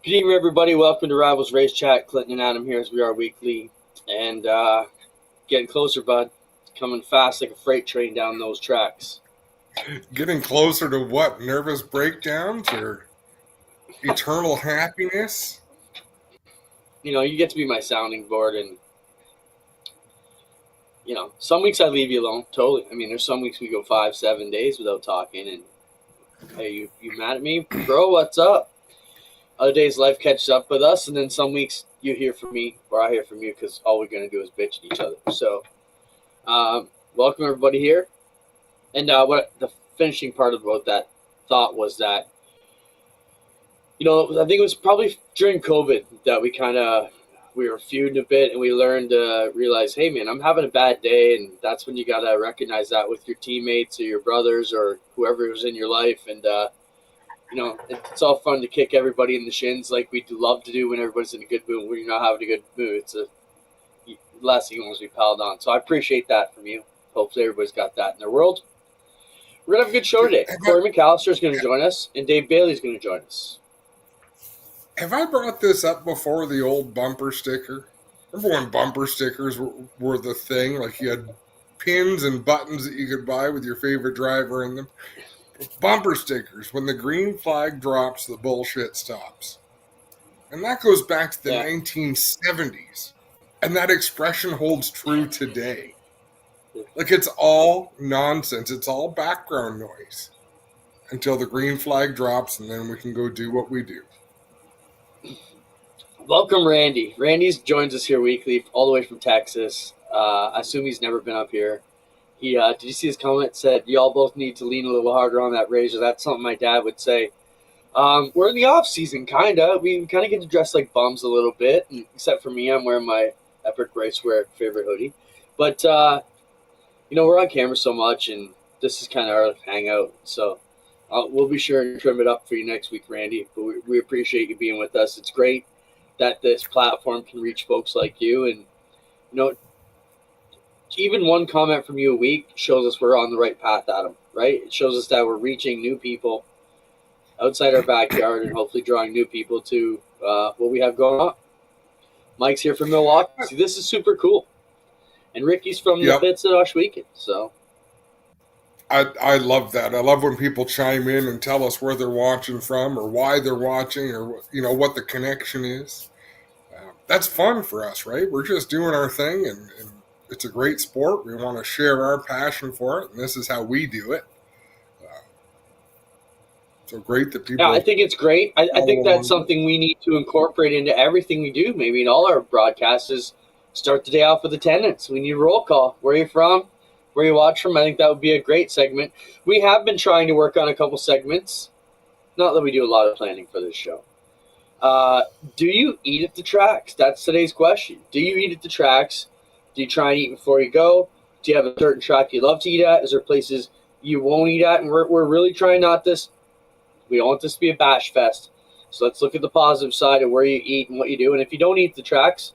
Good evening, everybody. Welcome to Rivalz Race Chat. Clinton and Adam here as we are weekly. And getting closer, bud. Coming fast like a freight train down those tracks. Getting closer to what? Nervous breakdowns or eternal happiness? You know, you get to be my sounding board. And, you know, some weeks I leave you alone. Totally. I mean, there's some weeks we go 5-7 days without talking. And, hey, you mad at me? Bro, what's up? Other days life catches up with us. And then some weeks you hear from me or I hear from you because all we're going to do is bitch at each other. So, welcome everybody here. And what the finishing part about that thought was that, you know, I think it was probably during COVID that we were feuding a bit and we learned to realize, hey man, I'm having a bad day, and that's when you gotta recognize that with your teammates or your brothers or whoever was in your life, and you know, it's all fun to kick everybody in the shins like we love to do when everybody's in a good mood. When you're not having a good mood, it's the last thing you want to be piled on. So I appreciate that from you. Hopefully everybody's got that in their world. We're going to have a good show today. Cory McAllister is going to join us, and Dave Bailey is going to join us. Have I brought this up before, the old bumper sticker? Remember when bumper stickers were the thing? Like you had pins and buttons that you could buy with your favorite driver in them. Bumper stickers. When the green flag drops, the bullshit stops. And that goes back to the 1970s. And that expression holds true today. Like, it's all nonsense. It's all background noise until the green flag drops, and then we can go do what we do. Welcome, Randy. Randy's joins us here weekly, all the way from Texas. I assume he's never been up here. He did you see his comment? Said, y'all both need to lean a little harder on that razor. That's something my dad would say. We're in the off season, kind of. We kind of get to dress like bums a little bit, except for me. I'm wearing my Epic Racewear favorite hoodie. But, you know, we're on camera so much, and this is kind of our hangout. So we'll be sure and trim it up for you next week, Randy. But we appreciate you being with us. It's great that this platform can reach folks like you. And, you know, even one comment from you a week shows us we're on the right path, Adam, right? It shows us that we're reaching new people outside our backyard and hopefully drawing new people to what we have going on. Mike's here from Milwaukee. See, this is super cool. And Ricky's from the pits at Oshweekend, so. I love that. I love when people chime in and tell us where they're watching from or why they're watching or, you know, what the connection is. That's fun for us, right? We're just doing our thing, and it's a great sport. We want to share our passion for it, and this is how we do it. So great that people... Yeah, I think it's great. I think that's something we need to incorporate into everything we do, maybe in all our broadcasts, is start the day off with attendance. We need a roll call. Where are you from? Where you watch from? I think that would be a great segment. We have been trying to work on a couple segments. Not that we do a lot of planning for this show. Do you eat at the tracks? That's today's question. Do you eat at the tracks? Do you try and eat before you go? Do you have a certain track you love to eat at? Is there places you won't eat at? And we're really trying not this. We don't want this to be a bash fest. So let's look at the positive side of where you eat and what you do. And if you don't eat at the tracks,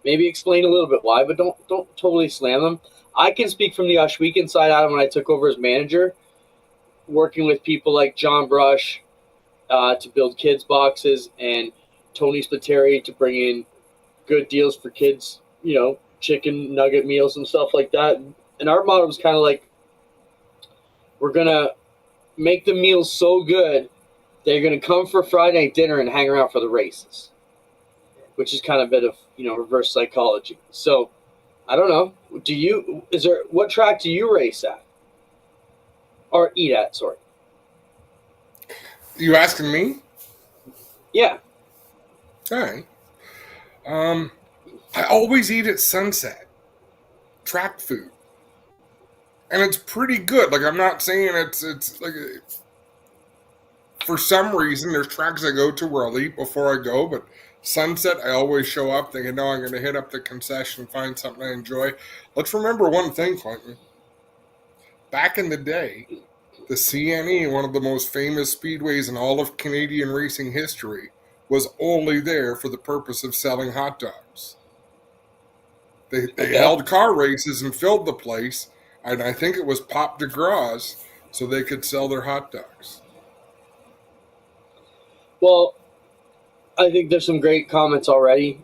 maybe explain a little bit why, but don't totally slam them. I can speak from the Oshweekend side, Adam, when I took over as manager, working with people like John Brush to build kids' boxes and Tony Spiteri to bring in good deals for kids, you know, chicken nugget meals and stuff like that. And our motto was kind of like, we're going to make the meals so good they're going to come for Friday night dinner and hang around for the races, which is kind of a bit of, you know, reverse psychology. So I don't know. What track do you race at? Or eat at, sorry. You asking me? Yeah. All right. I always eat at Sunset. Track food. And it's pretty good. Like, I'm not saying it's like... For some reason, there's tracks I go to where I'll eat before I go, but Sunset, I always show up thinking, no, I'm going to hit up the concession and find something I enjoy. Let's remember one thing, Clinton. Back in the day, the CNE, one of the most famous speedways in all of Canadian racing history, was only there for the purpose of selling hot dogs. They held car races and filled the place, and I think it was Pop de Gras, so they could sell their hot dogs. Well, I think there's some great comments already.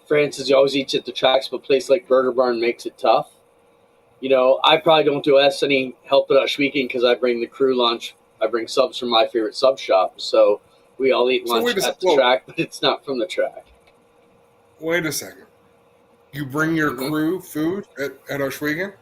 Francis always eats at the tracks, but a place like Burger Barn makes it tough. I probably don't do us any help at Weekend because I bring the crew lunch. I bring subs from my favorite sub shop. So we all eat lunch at the track, but it's not from the track. Wait a second. You bring your crew food at Oshwegan?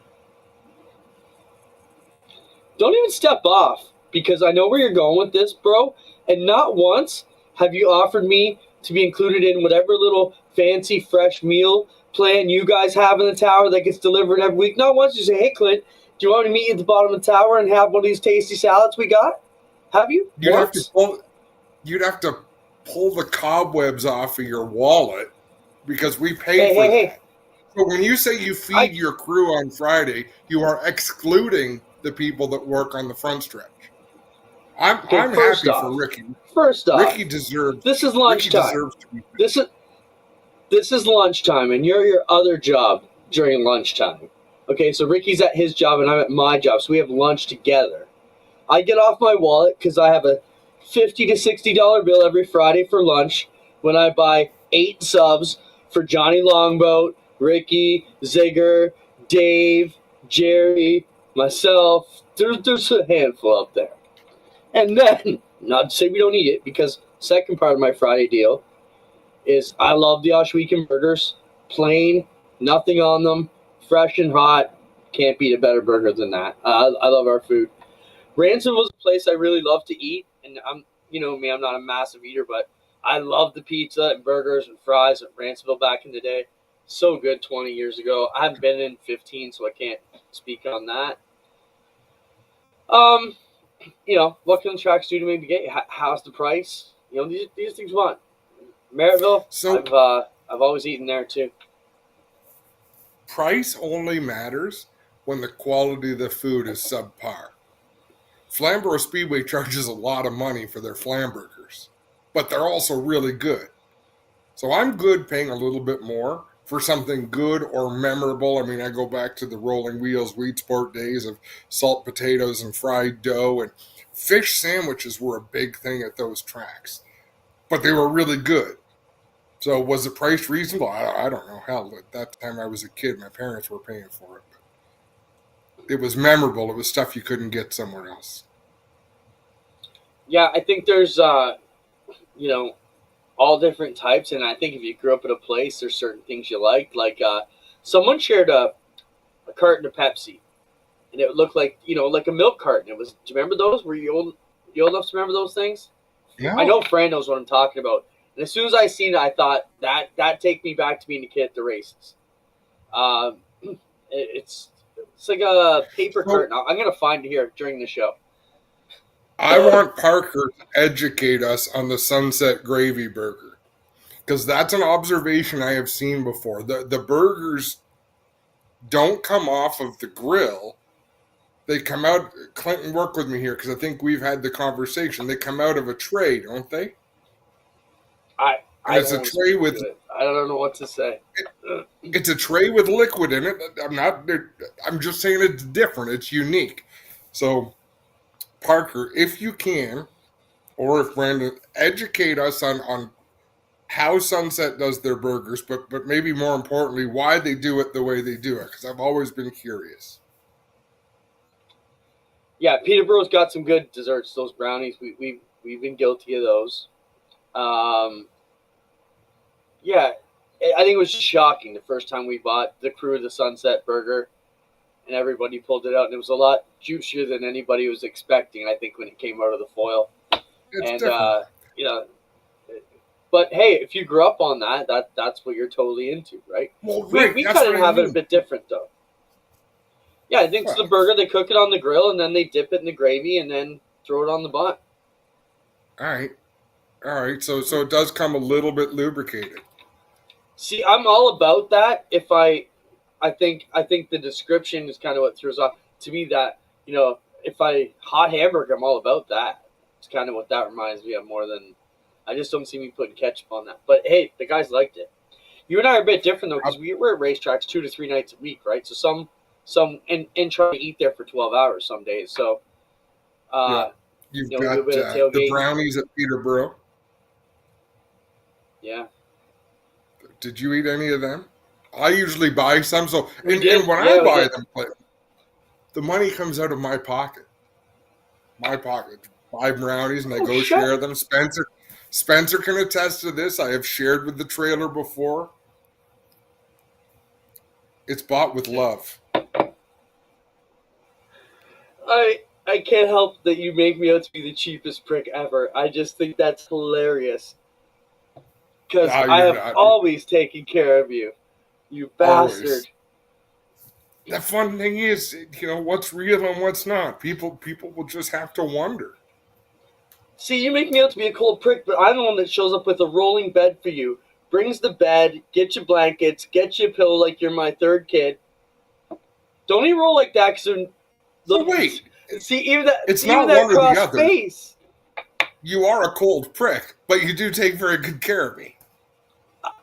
Don't even step off because I know where you're going with this, bro. And not once have you offered me to be included in whatever little fancy fresh meal plan you guys have in the tower that gets delivered every week. Not once you say, hey, Clint, do you want me to meet you at the bottom of the tower and have one of these tasty salads we got? Have you? You'd have to pull the cobwebs off of your wallet because we pay for that. So when you say you feed your crew on Friday, you are excluding the people that work on the front stretch. I'm happy for Ricky. First off, Ricky deserves. This is lunchtime. This is lunchtime, and you're your other job during lunchtime. Okay, so Ricky's at his job, and I'm at my job, so we have lunch together. I get off my wallet because I have a $50 to $60 bill every Friday for lunch when I buy 8 subs for Johnny Longboat, Ricky, Zigger, Dave, Jerry, myself. There's a handful up there. And then, not to say we don't eat it, because second part of my Friday deal is I love the Oshwegan burgers. Plain, nothing on them, fresh and hot. Can't beat a better burger than that. I love our food. Ransom was a place I really love to eat, and I'm not a massive eater, but I love the pizza and burgers and fries at Ransomville back in the day. So good 20 years ago. I haven't been in 15, so I can't speak on that. What can the tracks do to maybe get you? How's the price? These things want. Merrittville, so I've always eaten there too. Price only matters when the quality of the food is subpar. Flamborough Speedway charges a lot of money for their flam burgers, but they're also really good. So I'm good paying a little bit more for something good or memorable. I mean, I go back to the Rolling Wheels Wheat Sport days of salt potatoes and fried dough, and fish sandwiches were a big thing at those tracks, but they were really good. So was the price reasonable? I don't know. Hell, at that time I was a kid. My parents were paying for it. But it was memorable. It was stuff you couldn't get somewhere else. Yeah, I think there's, all different types. And I think if you grew up at a place, there's certain things you liked. Like someone shared a carton of Pepsi. And it looked like, like a milk carton. Do you remember those? Were you old enough to remember those things? Yeah. I know Fran knows what I'm talking about. And as soon as I seen it, I thought that take me back to being a kid at the races. It's like a paper carton. I'm going to find it here during the show. I want Parker to educate us on the Sunset Gravy Burger because that's an observation I have seen before. The burgers don't come off of the grill. They come out. Clinton, work with me here because I think we've had the conversation. They come out of a tray, don't they? It's a tray with. I don't know what to say. It's a tray with liquid in it. I'm just saying it's different. It's unique. So, Parker, if you can, or if Brandon, educate us on how Sunset does their burgers, but maybe more importantly, why they do it the way they do it. Because I've always been curious. Yeah, Peterborough's got some good desserts. Those brownies, we've been guilty of those. Yeah, I think it was shocking the first time we bought the crew of the Sunset Burger, and everybody pulled it out, and it was a lot juicier than anybody was expecting. I think when it came out of the foil, but hey, if you grew up on that's what you're totally into, right? Well, right, we kind of have it a bit different though. Yeah, I think it's the burger. They cook it on the grill, and then they dip it in the gravy, and then throw it on the bun. All right. So it does come a little bit lubricated. See, I'm all about that. I think the description is kind of what throws off to me. That if hot hamburger, I'm all about that. It's kind of what that reminds me of more than. I just don't see me putting ketchup on that. But hey, the guys liked it. You and I are a bit different though because we're at racetracks 2 to 3 nights a week, right? So some and try to eat there for 12 hours some days. So you've got the brownies at Peterborough. Yeah. Did you eat any of them? I usually buy some. So, We and did. when I Yeah, we buy did. them, the money comes out of my pocket. My pocket. Buy brownies and I Oh, go shut. share them. Spencer can attest to this. I have shared with the trailer before. It's bought with love. I can't help that you make me out to be the cheapest prick ever. I just think that's hilarious. Because No, I you're have not. always taken care of you. You bastard. Always. The fun thing is, what's real and what's not. People will just have to wonder. See, you make me out to be a cold prick, but I'm the one that shows up with a rolling bed for you. Brings the bed, get you blankets, get you a pillow like you're my third kid. Don't even roll like that, because So look, wait, see, even that, it's even not that one or the cross other. face. You are a cold prick, but you do take very good care of me.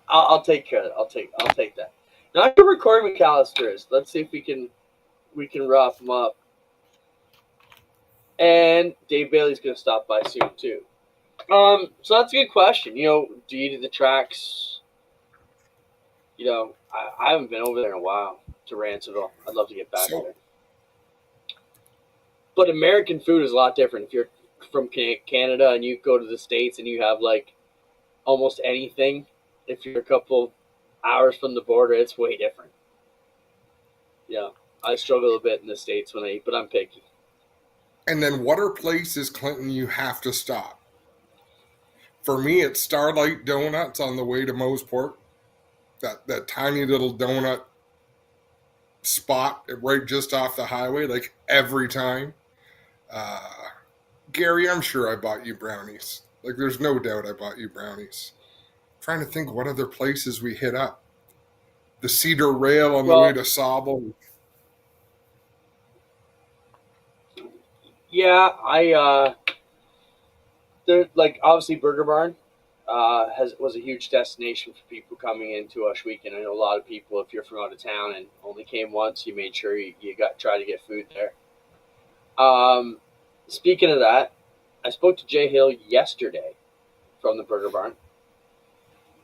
I'll take care of it. I'll take that. Now I know where Cory McAllister is. Let's see if we can rough him up. And Dave Bailey's gonna stop by soon too. So that's a good question. Do you do the tracks? I haven't been over there in a while to Ransomville. I'd love to get back So there. But American food is a lot different. If you're from Canada and you go to the States and you have like almost anything, if you're a couple hours from the border, it's way different. Yeah, I struggle a bit in the States when I eat, but I'm picky. and then what are places, Clinton, you have to stop? For me, it's Starlight Donuts on the way to Moseport. That tiny little donut spot right just off the highway, like every time. Uh, Gary, I'm sure I bought you brownies. Like, there's no doubt I bought you brownies. I'm trying to think what other places we hit up. The Cedar Rail on the way Well, to Sauble. yeah, there like obviously Burger Barn has was a huge destination for people coming into Ush Weekend. I know a lot of people, if you're from out of town and only came once, you made sure you got try to get food there. Um, Speaking of that, I spoke to Jay Hill yesterday from the Burger Barn.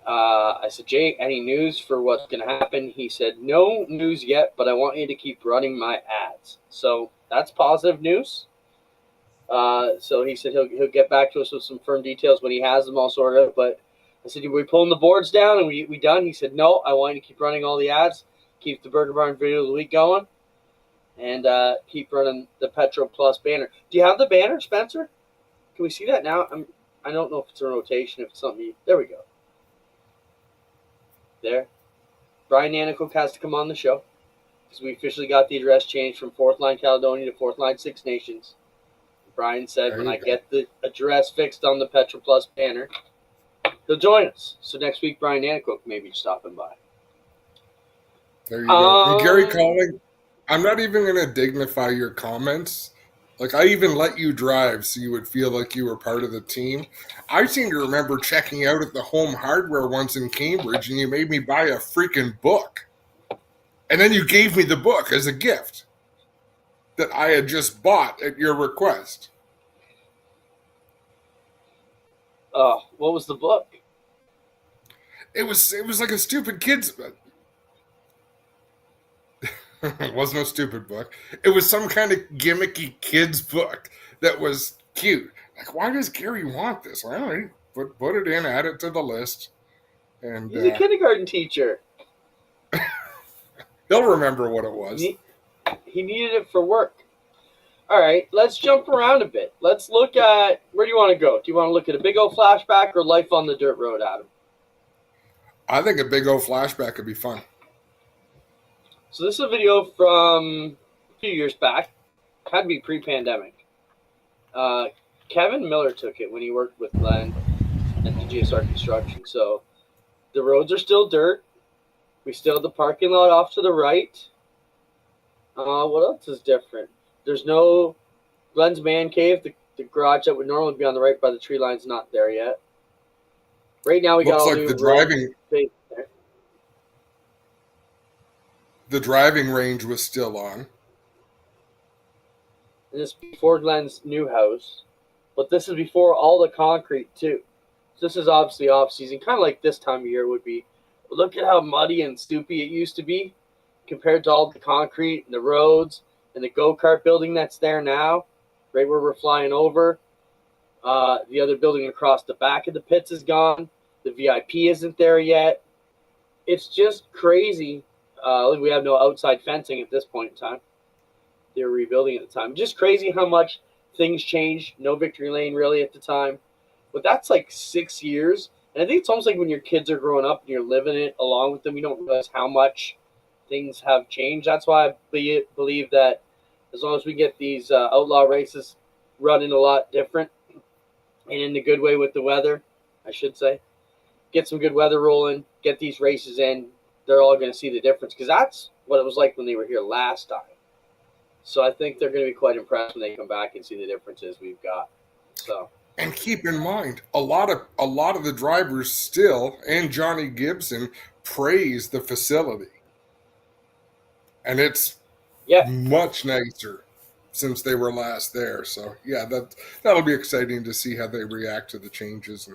I said, Jay, any news for what's going to happen? He said, no news yet, but I want you to keep running my ads. So that's positive news. So he said he'll get back to us with some firm details when he has them all sorted out. But I said, are we pulling the boards down and we done? He said, no, I want you to keep running all the ads, keep the Burger Barn video of the week going, and keep running the Petro Plus banner. Do you have the banner, Spencer? Can we see that now? I don't know if it's a rotation, if it's something. There we go. There. Brian Nanicook has to come on the show because we officially got the address changed from Fourth Line Caledonia to Fourth Line Six Nations. Brian said There when you I go. get the address fixed on the Petro Plus banner, he'll join us. So next week, Brian Nanicook may be stopping by. There you go. And Gary Um, calling, I'm not even going to dignify your comments. Like, I even let you drive so you would feel like you were part of the team. I seem to remember checking out at the Home Hardware once in Cambridge, and you made me buy a freaking book. And then you gave me the book as a gift that I had just bought at your request. what was the book? It was like a stupid kid's book. It wasn't a stupid book. It was some kind of gimmicky kid's book that was cute. Like, why does Gary want this? Well, put it in, add it to the list, and He's a kindergarten teacher. he'll remember what it was. He needed it for work. All right, let's jump around a bit. Let's look at where do you want to go? Do you want to look at a big old flashback or life on the dirt road, Adam? I think a big old flashback could be fun. So this is a video from a few years back. Had to be pre-pandemic. Kevin Miller took it when he worked with Glenn at the GSR Construction. So the roads are still dirt. We still have the parking lot off to the right. What else is different? There's no Glenn's man cave. The garage that would normally be on the right by the tree line's not there yet. Right now we got Looks all like new the road driving space there. the driving range was still on. And this is before Glenn's new house. But this is before all the concrete too. This is obviously off season, kind of like this time of year would be. But look at how muddy and stoopy it used to be compared to all the concrete and the roads and the go-kart building that's there now, right where we're flying over. The other building across the back of the pits is gone. The VIP isn't there yet. It's just crazy. We have no outside fencing at this point in time. They were rebuilding at the time. Just crazy how much things changed. No victory lane really at the time. But that's like 6 years. And I think it's almost like when your kids are growing up and you're living it along with them, you don't realize how much things have changed. That's why I believe that as long as we get these outlaw races running a lot different and in the good way with the weather, I should say, get some good weather rolling, get these races in, they're all going to see the difference because that's what it was like when they were here last time. So I think they're going to be quite impressed when they come back and see the differences we've got. So. And keep in mind, a lot of the drivers still, and Johnny Gibson, praise the facility. And it's much nicer since they were last there. So yeah, that'll be exciting to see how they react to the changes.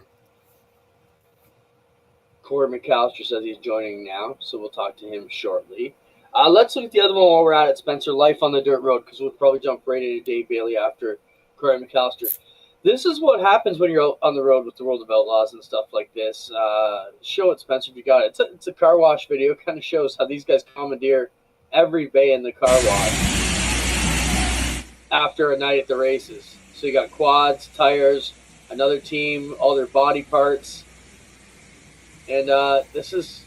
Cory McAllister says he's joining now, so we'll talk to him shortly. Let's look at the other one while we're at it, Spencer. Life on the dirt road, because we'll probably jump right into Dave Bailey after Cory McAllister. This is what happens when you're out on the road with the World of Outlaws and stuff like this. Show it, Spencer, if you got it. It's a car wash video. It kind of shows how these guys commandeer every bay in the car wash after a night at the races. So you got quads, tires, another team, all their body parts. And this is,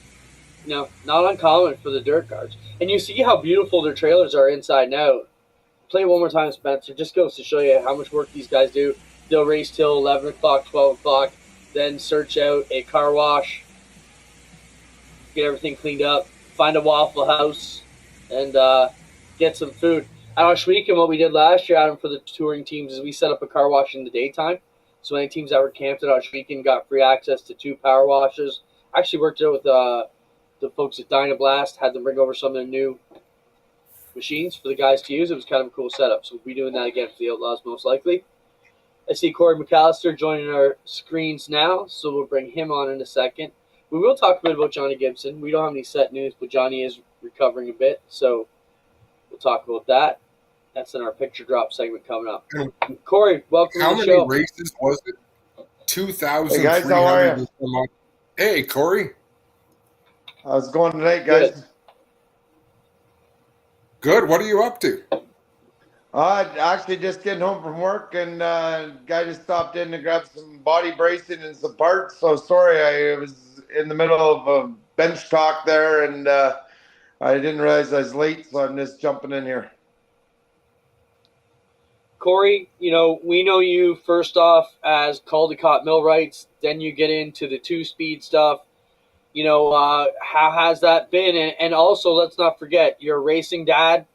not uncommon for the dirt cars. And you see how beautiful their trailers are inside and out. Play it one more time, Spencer. Just goes to show you how much work these guys do. They'll race till 11 o'clock, 12 o'clock, then search out a car wash, get everything cleaned up, find a Waffle House, and get some food. At Oshweek, what we did last year, Adam, for the touring teams is we set up a car wash in the daytime. So any teams that were camped at Oshweek got free access to 2 power washers. I actually worked out with the folks at Dynablast, had them bring over some of their new machines for the guys to use. It was kind of a cool setup. So we'll be doing that again for the Outlaws most likely. I see Cory McAllister joining our screens now, so we'll bring him on in a second. We will talk a bit about Johnny Gibson. We don't have any set news, but Johnny is recovering a bit, so we'll talk about that. That's in our picture drop segment coming up. Cory, welcome to the show. How many races was it? 2,300. Hey guys, how are you? Hey, Cory. How's it going tonight, guys? Good. What are you up to? Actually just getting home from work, and guy just stopped in to grab some body bracing and some parts. So sorry, I was in the middle of a bench talk there, and I didn't realize I was late, so I'm just jumping in here. Cory, we know you first off as Caldecott Millwrights, then you get into the 2-speed stuff. How has that been? And also, let's not forget, you're a racing dad.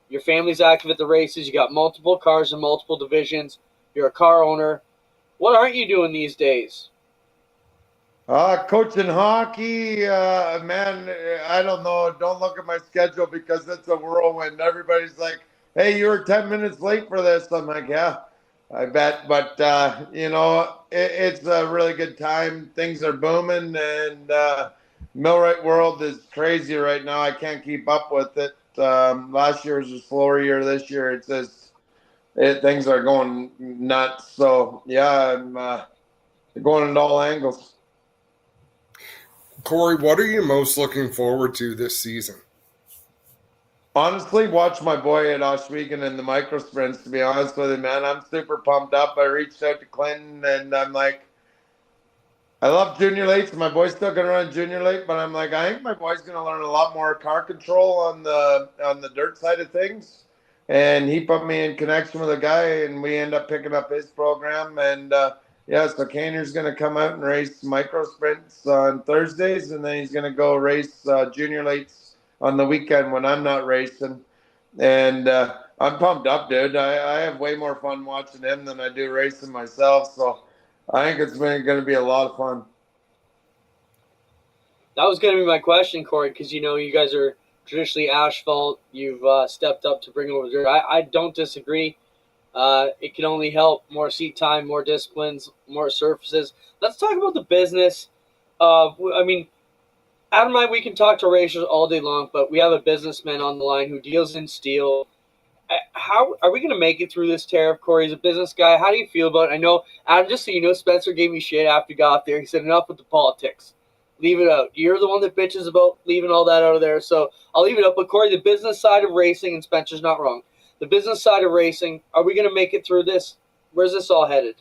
Your family's active at the races. You got multiple cars in multiple divisions. You're a car owner. What aren't you doing these days? Coaching hockey, man, I don't know. Don't look at my schedule because it's a whirlwind. Everybody's like, hey, you were 10 minutes late for this. I'm like, yeah, I bet. But, it's a really good time. Things are booming, and Millwright world is crazy right now. I can't keep up with it. Last year was a slower year. This year, it's just things are going nuts. So, yeah, I'm going in all angles. Cory, what are you most looking forward to this season? Honestly, watch my boy at Oshwegan in the micro sprints, to be honest with you, man. I'm super pumped up. I reached out to Clinton, and I'm like, I love junior lates. My boy's still going to run junior late, but I'm like, I think my boy's going to learn a lot more car control on the dirt side of things. And he put me in connection with a guy, and we end up picking up his program. And, so Kaner's going to come out and race micro sprints on Thursdays, and then he's going to go race junior lates on the weekend when I'm not racing. And I'm pumped up, dude. I have way more fun watching him than I do racing myself. So I think it's going to be a lot of fun. That was going to be my question, Cory, because, you guys are traditionally asphalt. You've stepped up to bring over dirt. I don't disagree. It can only help more seat time, more disciplines, more surfaces. Let's talk about the business. I mean, Adam and I, we can talk to racers all day long, but we have a businessman on the line who deals in steel. How are we going to make it through this tariff? Corey's a business guy. How do you feel about it? I know, Adam, just so you know, Spencer gave me shit after he got off there. He said, enough with the politics. Leave it out. You're the one that bitches about leaving all that out of there. So I'll leave it up. But Corey, the business side of racing, and Spencer's not wrong. The business side of racing, are we going to make it through this? Where's this all headed?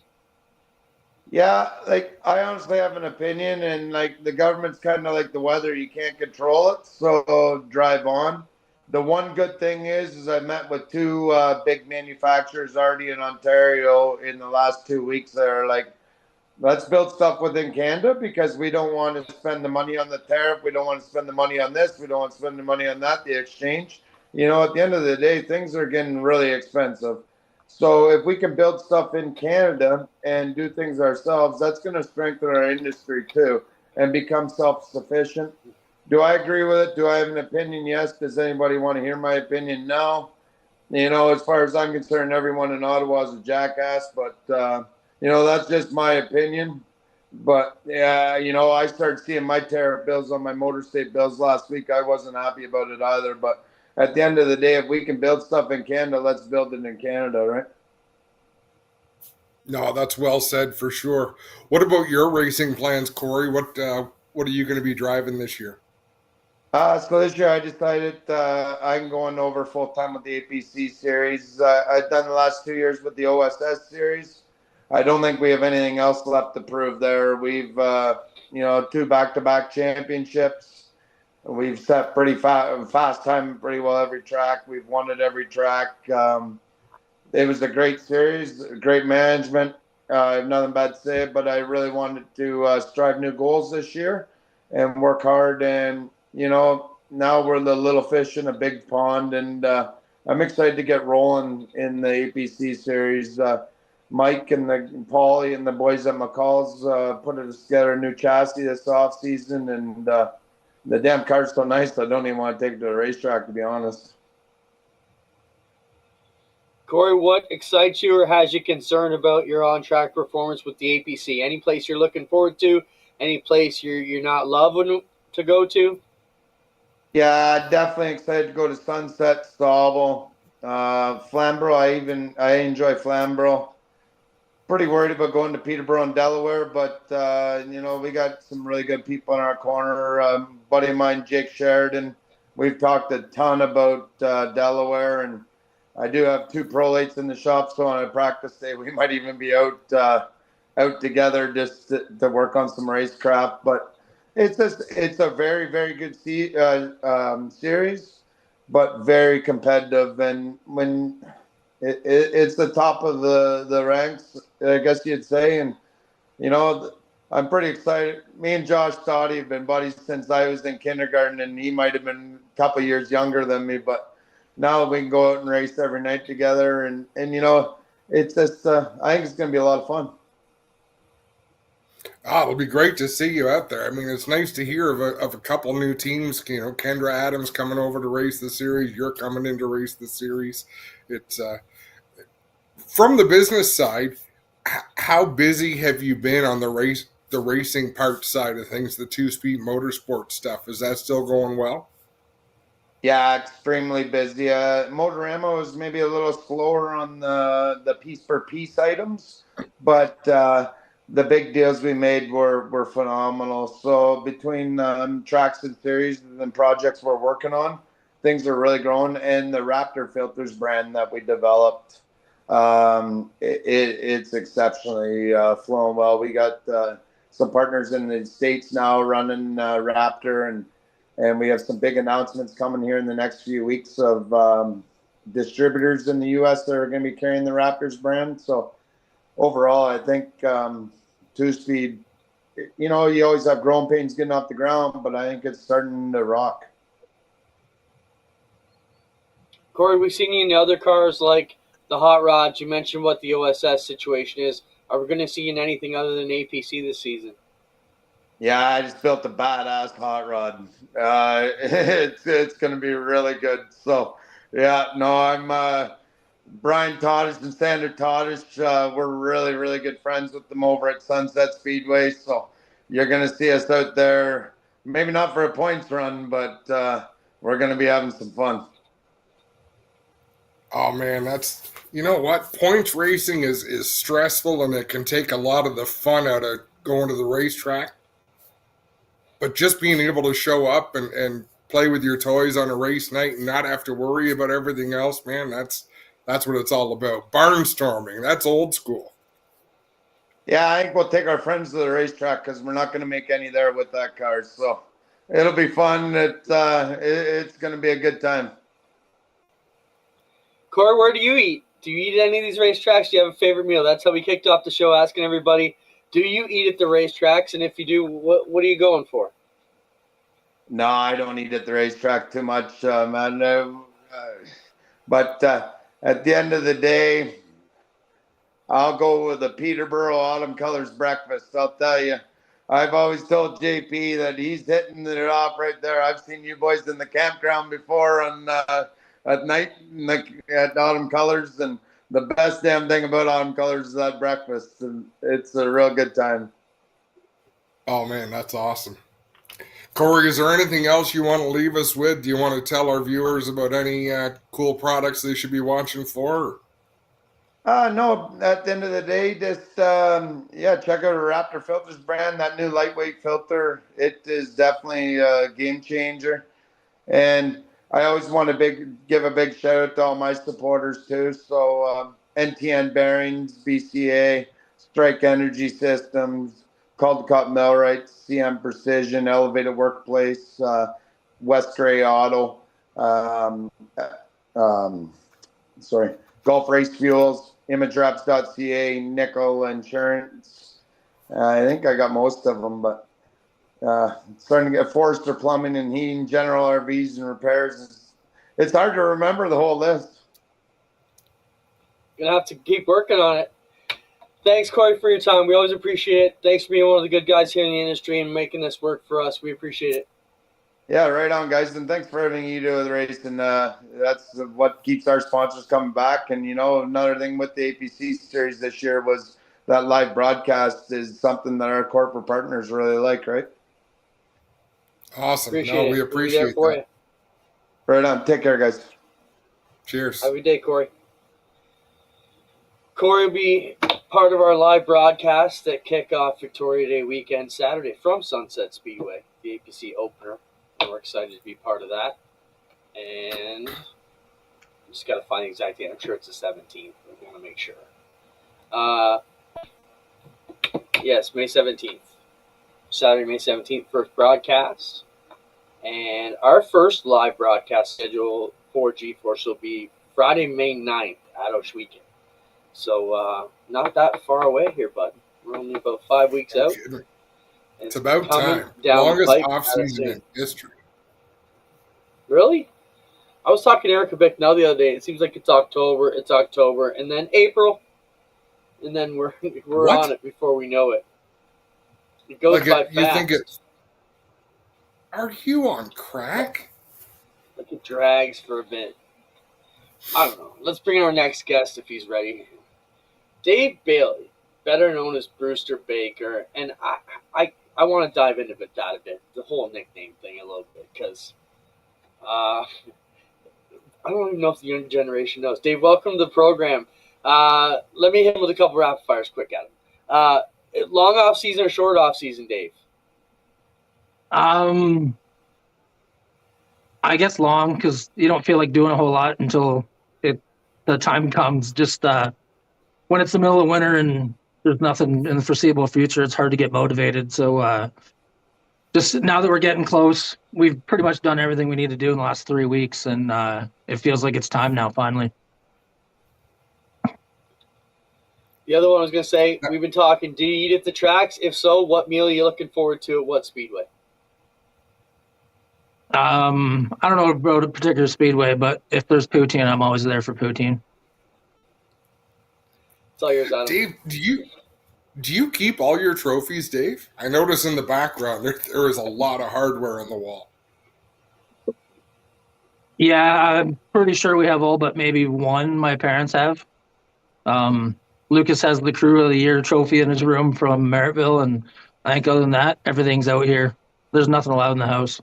Yeah, like I honestly have an opinion, and like the government's kind of like the weather, you can't control it, so drive on. The one good thing is I met with two big manufacturers already in Ontario in the last 2 weeks. They're like, let's build stuff within Canada because we don't want to spend the money on the tariff. We don't want to spend the money on this. We don't want to spend the money on that, the exchange. You know, at the end of the day, things are getting really expensive. So if we can build stuff in Canada and do things ourselves, that's going to strengthen our industry too and become self-sufficient. Do I agree with it? Do I have an opinion? Yes. Does anybody want to hear my opinion? No. You know, as far as I'm concerned, everyone in Ottawa is a jackass, but you know, that's just my opinion. But yeah, you know, I started seeing my tariff bills on my motor state bills last week. I wasn't happy about it either. But at the end of the day, if we can build stuff in Canada, let's build it in Canada, right? No, that's well said for sure. What about your racing plans, Corey? What are you going to be driving this year? So this year I decided I'm going over full time with the APC series. I've done the last 2 years with the OSS series. I don't think we have anything else left to prove there. We've, you know, two back-to-back championships. We've set pretty fast time pretty well every track. We've won at every track. It was a great series, great management. I have nothing bad to say, but I really wanted to strive new goals this year and work hard. And, you know, now we're the little fish in a big pond, and I'm excited to get rolling in the APC series. Mike and Paulie and the boys at McCall's put it together a new chassis this off season, and the damn car's so nice I don't even want to take it to the racetrack, to be honest. Corey, what excites you or has you concerned about your on-track performance with the APC? Any place you're looking forward to? Any place you're not loving to go to? Yeah, definitely excited to go to Sunset, Stauble, Flamborough. I enjoy Flamborough. Pretty worried about going to Peterborough and Delaware, but you know, we got some really good people in our corner. Buddy of mine, Jake Sheridan. We've talked a ton about Delaware, and I do have two prolates in the shop, so on a practice day, we might even be out together just to work on some racecraft. But it's a very, very good series, but very competitive. And when it's the top of the ranks, I guess you'd say. And, you know, I'm pretty excited. Me and Josh Stoddy have been buddies since I was in kindergarten, and he might have been a couple years younger than me. But now we can go out and race every night together. And you know, it's just, I think it's going to be a lot of fun. It'll be great to see you out there. I mean, it's nice to hear of a couple new teams. You know, Kendra Adams coming over to race the series. You're coming in to race the series. It's from the business side. How busy have you been on the racing part side of things, the two-speed motorsport stuff? Is that still going well? Yeah, extremely busy. Motorama was maybe a little slower on the piece per piece items, but the big deals we made were phenomenal. So between tracks and series and projects we're working on, things are really growing. And the Raptor filters brand that we developed, it's exceptionally flowing well. We got some partners in the States now running Raptor, and we have some big announcements coming here in the next few weeks of distributors in the U.S. that are going to be carrying the Raptors brand. So overall, I think two-speed, you know, you always have growing pains getting off the ground, but I think it's starting to rock. Corey, we've seen you in the other cars like the Hot Rods. You mentioned what the OSS situation is. Are we going to see you in anything other than APC this season? Yeah, I just built a badass hot rod. It's going to be really good. So, yeah, no, Brian Todish and Sander Todish, we're really, really good friends with them over at Sunset Speedway. So you're going to see us out there, maybe not for a points run, but we're going to be having some fun. Oh man, that's, you know what? Points racing is stressful and it can take a lot of the fun out of going to the racetrack. But just being able to show up and play with your toys on a race night and not have to worry about everything else, man, that's what it's all about. Barnstorming, that's old school. Yeah, I think we'll take our friends to the racetrack because we're not going to make any there with that car. So it'll be fun. It's going to be a good time. Cory, where do you eat? Do you eat at any of these racetracks? Do you have a favorite meal? That's how we kicked off the show, asking everybody, do you eat at the racetracks? And if you do, what are you going for? No, I don't eat at the racetrack too much, man. But at the end of the day, I'll go with the Peterborough Autumn Colors breakfast. I'll tell you, I've always told JP that he's hitting it off right there. I've seen you boys in the campground before at night at Autumn Colors, and the best damn thing about Autumn Colors is that breakfast, and it's a real good time. Oh man, that's awesome. Cory, is there anything else you want to leave us with? Do you want to tell our viewers about any cool products they should be watching for? No, at the end of the day, just check out a Raptor Filters brand. That new lightweight filter, it is definitely a game changer. And I always want to give a big shout out to all my supporters too. So NTN Bearings, BCA, Strike Energy Systems, Caldecott Millwright, CM Precision, Elevated Workplace, West Gray Auto, Gulf Race Fuels, ImageWraps.ca, Nickel Insurance. I think I got most of them, but starting to get Forrester Plumbing and Heating, General RVs and Repairs. It's hard to remember the whole list. Gonna have to keep working on it. Thanks, Cory, for your time. We always appreciate it. Thanks for being one of the good guys here in the industry and making this work for us. We appreciate it. Yeah, right on, guys. And thanks for everything you do with the race. And that's what keeps our sponsors coming back. And, another thing with the APC series this year was that live broadcast is something that our corporate partners really like, right? Awesome. We appreciate for that. you. Right on. Take care, guys. Cheers. Have a good day, Cory. Cory will be part of our live broadcast at kickoff Victoria Day weekend Saturday from Sunset Speedway, the APC opener. We're excited to be part of that. And just got to find the exact date. I'm sure it's the 17th. We want to make sure. Yes, May 17th. Saturday, May 17th, first broadcast. And our first live broadcast schedule for G-Force will be Friday, May 9th at Oshweekend. So not that far away here, bud. We're only about 5 weeks out. It's about time. Longest off-season in history. Really? I was talking to Erica Bick now the other day. It seems like it's October, and then April, and then we're on it before we know it. It goes by fast. You think it's... Are you on crack? Like it drags for a bit. I don't know. Let's bring in our next guest if he's ready. Dave Bailey, better known as Brewster Baker, and I want to dive into that a bit, the whole nickname thing a little bit, because I don't even know if the young generation knows. Dave, welcome to the program. Let me hit him with a couple rapid fires quick at him. Long off season or short off season, Dave? I guess long, because you don't feel like doing a whole lot until the time comes. Just when it's the middle of winter and there's nothing in the foreseeable future, it's hard to get motivated. So just now that we're getting close, we've pretty much done everything we need to do in the last 3 weeks, and it feels like it's time now, finally. The other one I was going to say, we've been talking, do you eat at the tracks? If so, what meal are you looking forward to at what speedway? I don't know about a particular speedway, but if there's poutine, I'm always there for poutine. It's all yours, Adam. Dave, do you keep all your trophies, Dave? I notice in the background there is a lot of hardware on the wall. Yeah, I'm pretty sure we have all but maybe one my parents have. Lucas has the Crew of the Year trophy in his room from Merrittville, and I think other than that, everything's out here. There's nothing allowed in the house.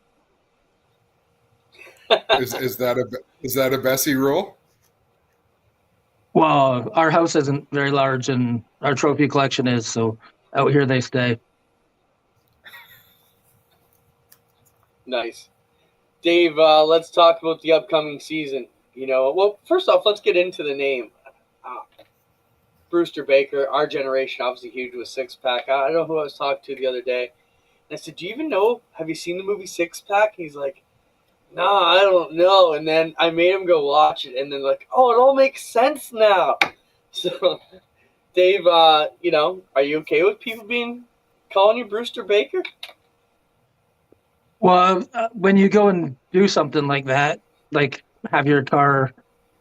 Is that a Bessie rule? Well, our house isn't very large, and our trophy collection is, so out here they stay. Nice. Dave, let's talk about the upcoming season. Well, first off, let's get into the name. Uh, Brewster Baker, our generation, obviously huge with Six Pack. I don't know who I was talking to the other day. And I said, "Do you even know? Have you seen the movie Six Pack?" He's like, "No, I don't know." And then I made him go watch it, and then like, "Oh, it all makes sense now." So, Dave, are you okay with people calling you Brewster Baker? Well, when you go and do something like that, like have your car,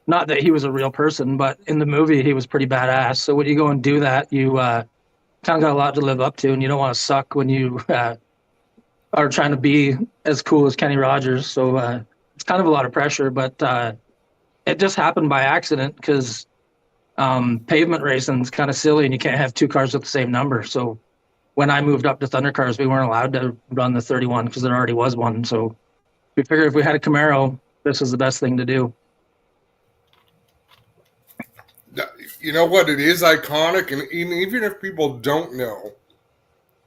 not that he was a real person, but in the movie he was pretty badass. So when you go and do that, you kind of got a lot to live up to, and you don't want to suck when you are trying to be as cool as Kenny Rogers. So it's kind of a lot of pressure, but it just happened by accident because pavement racing is kind of silly, and you can't have two cars with the same number. So when I moved up to Thunder Cars, we weren't allowed to run the 31 because there already was one. So we figured if we had a Camaro, this was the best thing to do. You know what? It is iconic, and even if people don't know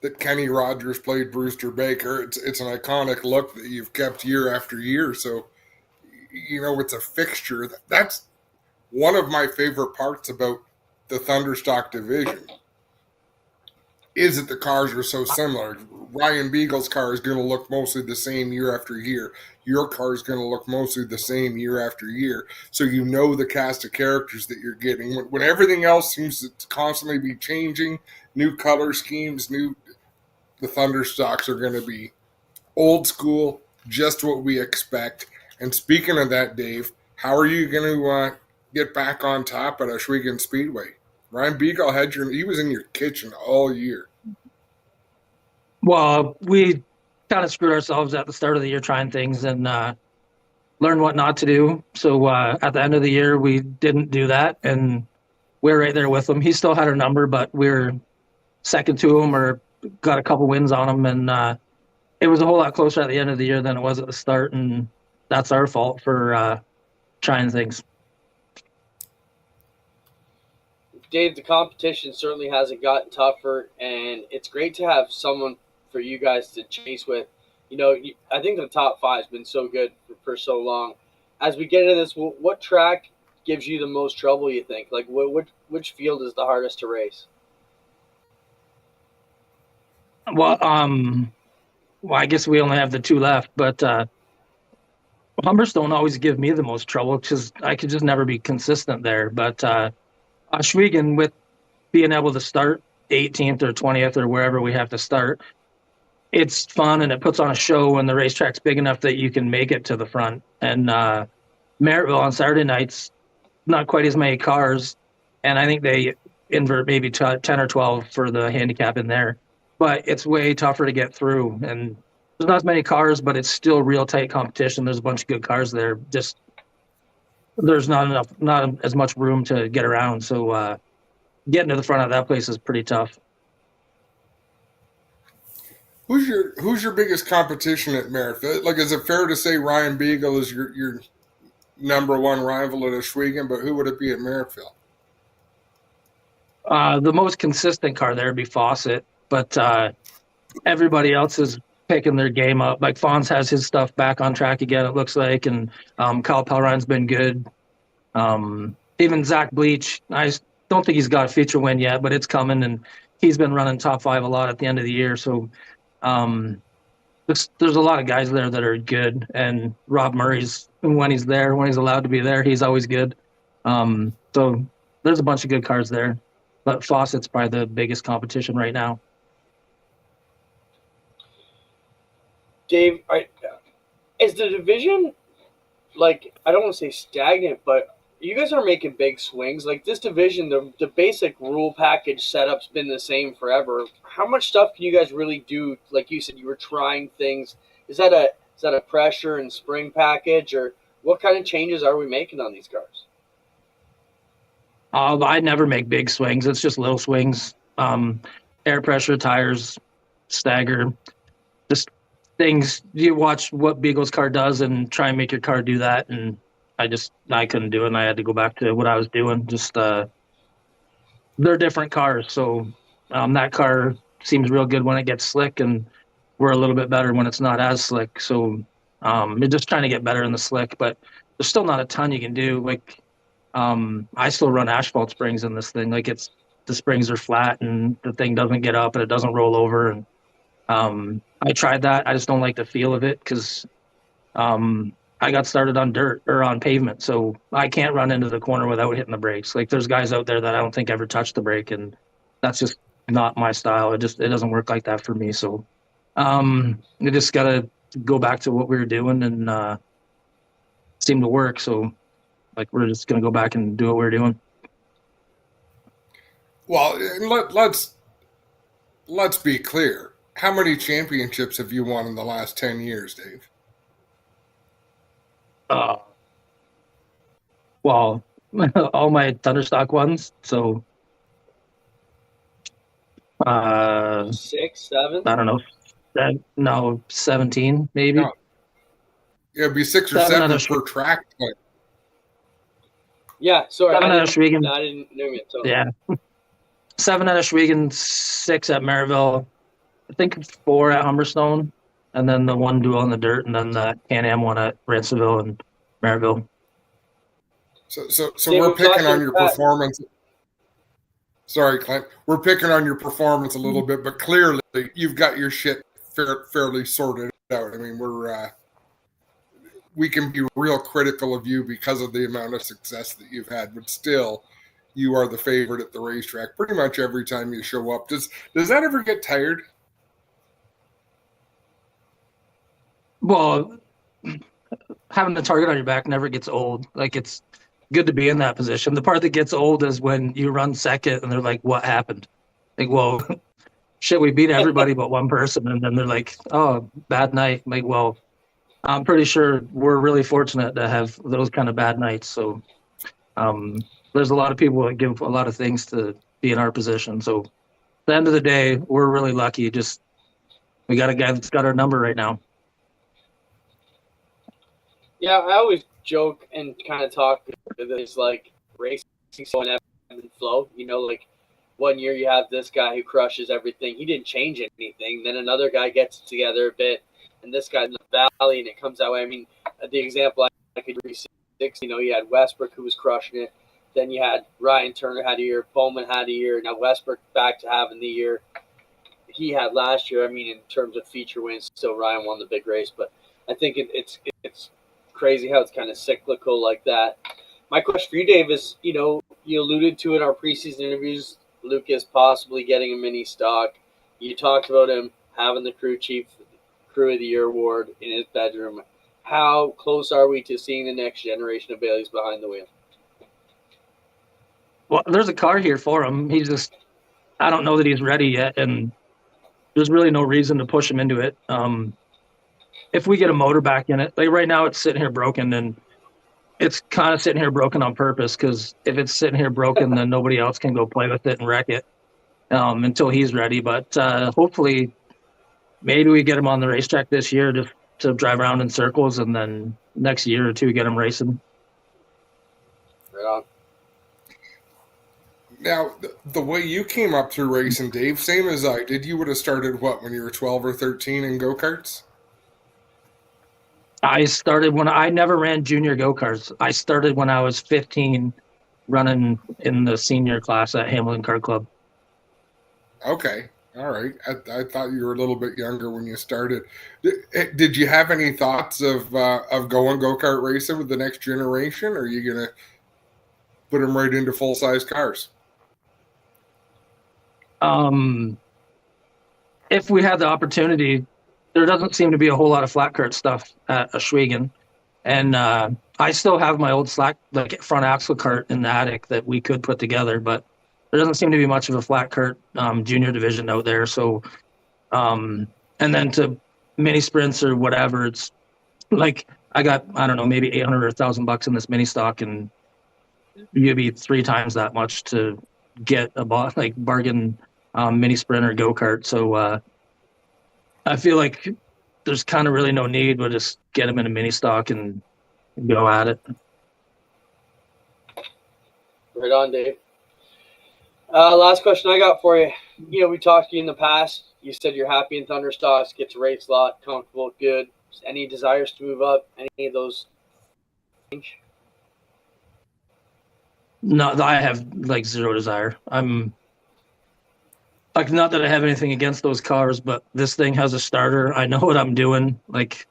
that Kenny Rogers played Brewster Baker, it's an iconic look that you've kept year after year. So, it's a fixture. That's one of my favorite parts about the Thunderstock division is that the cars are so similar. Ryan Beagle's car is going to look mostly the same year after year. Your car is going to look mostly the same year after year. So you know the cast of characters that you're getting. When everything else seems to constantly be changing, new color schemes, the Thunderstocks are going to be old school, just what we expect. And speaking of that, Dave, how are you going to get back on top at Oswego Speedway? Ryan Beagle he was in your kitchen all year. Well, we kind of screwed ourselves at the start of the year trying things and learned what not to do. So at the end of the year, we didn't do that, and we're right there with him. He still had our number, but we're second to him or got a couple wins on him, and it was a whole lot closer at the end of the year than it was at the start, and that's our fault for trying things. Dave, the competition certainly hasn't gotten tougher, and it's great to have someone for you guys to chase with. I think the top five has been so good for so long. As we get into this, what track gives you the most trouble, you think? Like, which field is the hardest to race? Well, I guess we only have the two left, but Humbers don't always give me the most trouble because I could just never be consistent there. But Oswego, with being able to start 18th or 20th or wherever we have to start, it's fun and it puts on a show when the racetrack's big enough that you can make it to the front. And Merrittville on Saturday nights, not quite as many cars, and I think they invert maybe 10 or 12 for the handicap in there. But it's way tougher to get through. And there's not as many cars, but it's still real tight competition. There's a bunch of good cars there. Just there's not as much room to get around. So getting to the front of that place is pretty tough. Who's your biggest competition at Merritt? Like, is it fair to say Ryan Beagle is your number one rival at Oswego, but who would it be at Merrittville? The most consistent car there would be Fawcett, but everybody else is picking their game up. Like Fonz has his stuff back on track again, it looks like, and Kyle Pelrein's been good. Even Zach Bleach, I don't think he's got a feature win yet, but it's coming, and he's been running top five a lot at the end of the year. So there's a lot of guys there that are good, and Rob Murray's, when he's allowed to be there, he's always good. So there's a bunch of good cars there, but Fawcett's probably the biggest competition right now. Dave, is the division, like, I don't want to say stagnant, but you guys are making big swings. Like, this division, the basic rule package setup's been the same forever. How much stuff can you guys really do? Like you said, you were trying things. Is that a pressure and spring package, or What kind of changes are we making on these cars? I never make big swings. It's just little swings. Air pressure, tires, stagger, just things. You watch what Beagle's car does and try and make your car do that. And I couldn't do it. And I had to go back to what I was doing. Just they're different cars. So that car seems real good when it gets slick, and we're a little bit better when it's not as slick. So you're just trying to get better in the slick, but there's still not a ton you can do. Like I still run asphalt springs in this thing. Like the springs are flat and the thing doesn't get up and it doesn't roll over. And I tried that. I just don't like the feel of it because I got started on dirt or on pavement, so I can't run into the corner without hitting the brakes. Like there's guys out there that I don't think ever touch the brake, and that's just not my style. It doesn't work like that for me. So you just gotta go back to what we were doing, and it seemed to work. So like we're just gonna go back and do what we're doing. Well, let's be clear. How many championships have you won in the last 10 years, Dave? Well, all my Thunderstock ones. So 6, 7? I don't know. No, 17 maybe. No. Yeah, it'd be 6 or 7 per track. But... Yeah, sorry. 7 out of Schwegen. I didn't know it. So. Yeah. 7 at Schwegen, 6 at Maryville. I think 4 at Humberstone, and then the one duel in the dirt, and then the Can-Am one at Ranceville and Maryville. So we're picking on your performance. Sorry, Clint. We're picking on your performance a little bit, but clearly you've got your shit fairly sorted out. I mean, we can be real critical of you because of the amount of success that you've had, but still, you are the favorite at the racetrack pretty much every time you show up. Does that ever get tired? Well, having the target on your back never gets old. Like, it's good to be in that position. The part that gets old is when you run second and they're like, what happened? Like, well, shit, we beat everybody but one person. And then they're like, oh, bad night. Like, well, I'm pretty sure we're really fortunate to have those kind of bad nights. So there's a lot of people that give a lot of things to be in our position. So at the end of the day, we're really lucky. Just we got a guy that's got our number right now. Yeah, I always joke and kind of talk that it's like racing so ebb and flow. You know, like one year you have this guy who crushes everything. He didn't change anything. Then another guy gets it together a bit, and this guy's in the valley, and it comes that way. I mean, the example I could use, you know, you had Westbrook who was crushing it. Then you had Ryan Turner had a year, Bowman had a year. Now Westbrook back to having the year he had last year. I mean, in terms of feature wins, still Ryan won the big race, but I think it's crazy how it's kind of cyclical like that. My question for you, Dave, is, you know, you alluded to in our preseason interviews, Lucas possibly getting a mini stock. You talked about him having the crew chief, crew of the year award in his bedroom. How close are we to seeing the next generation of Baileys behind the wheel? Well, there's a car here for him. I don't know that he's ready yet, and there's really no reason to push him into it. If we get a motor back in it, like right now it's sitting here broken, and it's kind of sitting here broken on purpose, because if it's sitting here broken, then nobody else can go play with it and wreck it until he's ready. But hopefully maybe we get him on the racetrack this year just to drive around in circles, and then next year or two get him racing. Right on. Now, the way you came up through racing, Dave, same as I did. You would have started, when you were 12 or 13 in go-karts? I started when I never ran junior go-karts. I started when I was 15 running in the senior class at Hamilton Kart Club. Okay. All right. I thought you were a little bit younger when you started. Did you have any thoughts of going go-kart racing with the next generation, or are you going to put them right into full-size cars? If we had the opportunity, there doesn't seem to be a whole lot of flat kart stuff at Schwegen. And I still have my old front axle kart in the attic that we could put together, but there doesn't seem to be much of a flat kart junior division out there. So, and then to mini sprints or whatever, it's like I got, I don't know, maybe 800 or 1,000 bucks in this mini stock, and you'd be 3 times that much to get a bargain mini sprint or go-kart. So I feel like there's kind of really no need. We'll just get them in a mini stock and go at it. Right on, Dave. Last question I got for you. You know, we talked to you in the past. You said you're happy in Thunder stocks, get to race a lot, comfortable, good. Any desires to move up? Any of those? No, I have like zero desire. I'm like, not that I have anything against those cars, but this thing has a starter. I know what I'm doing. Like,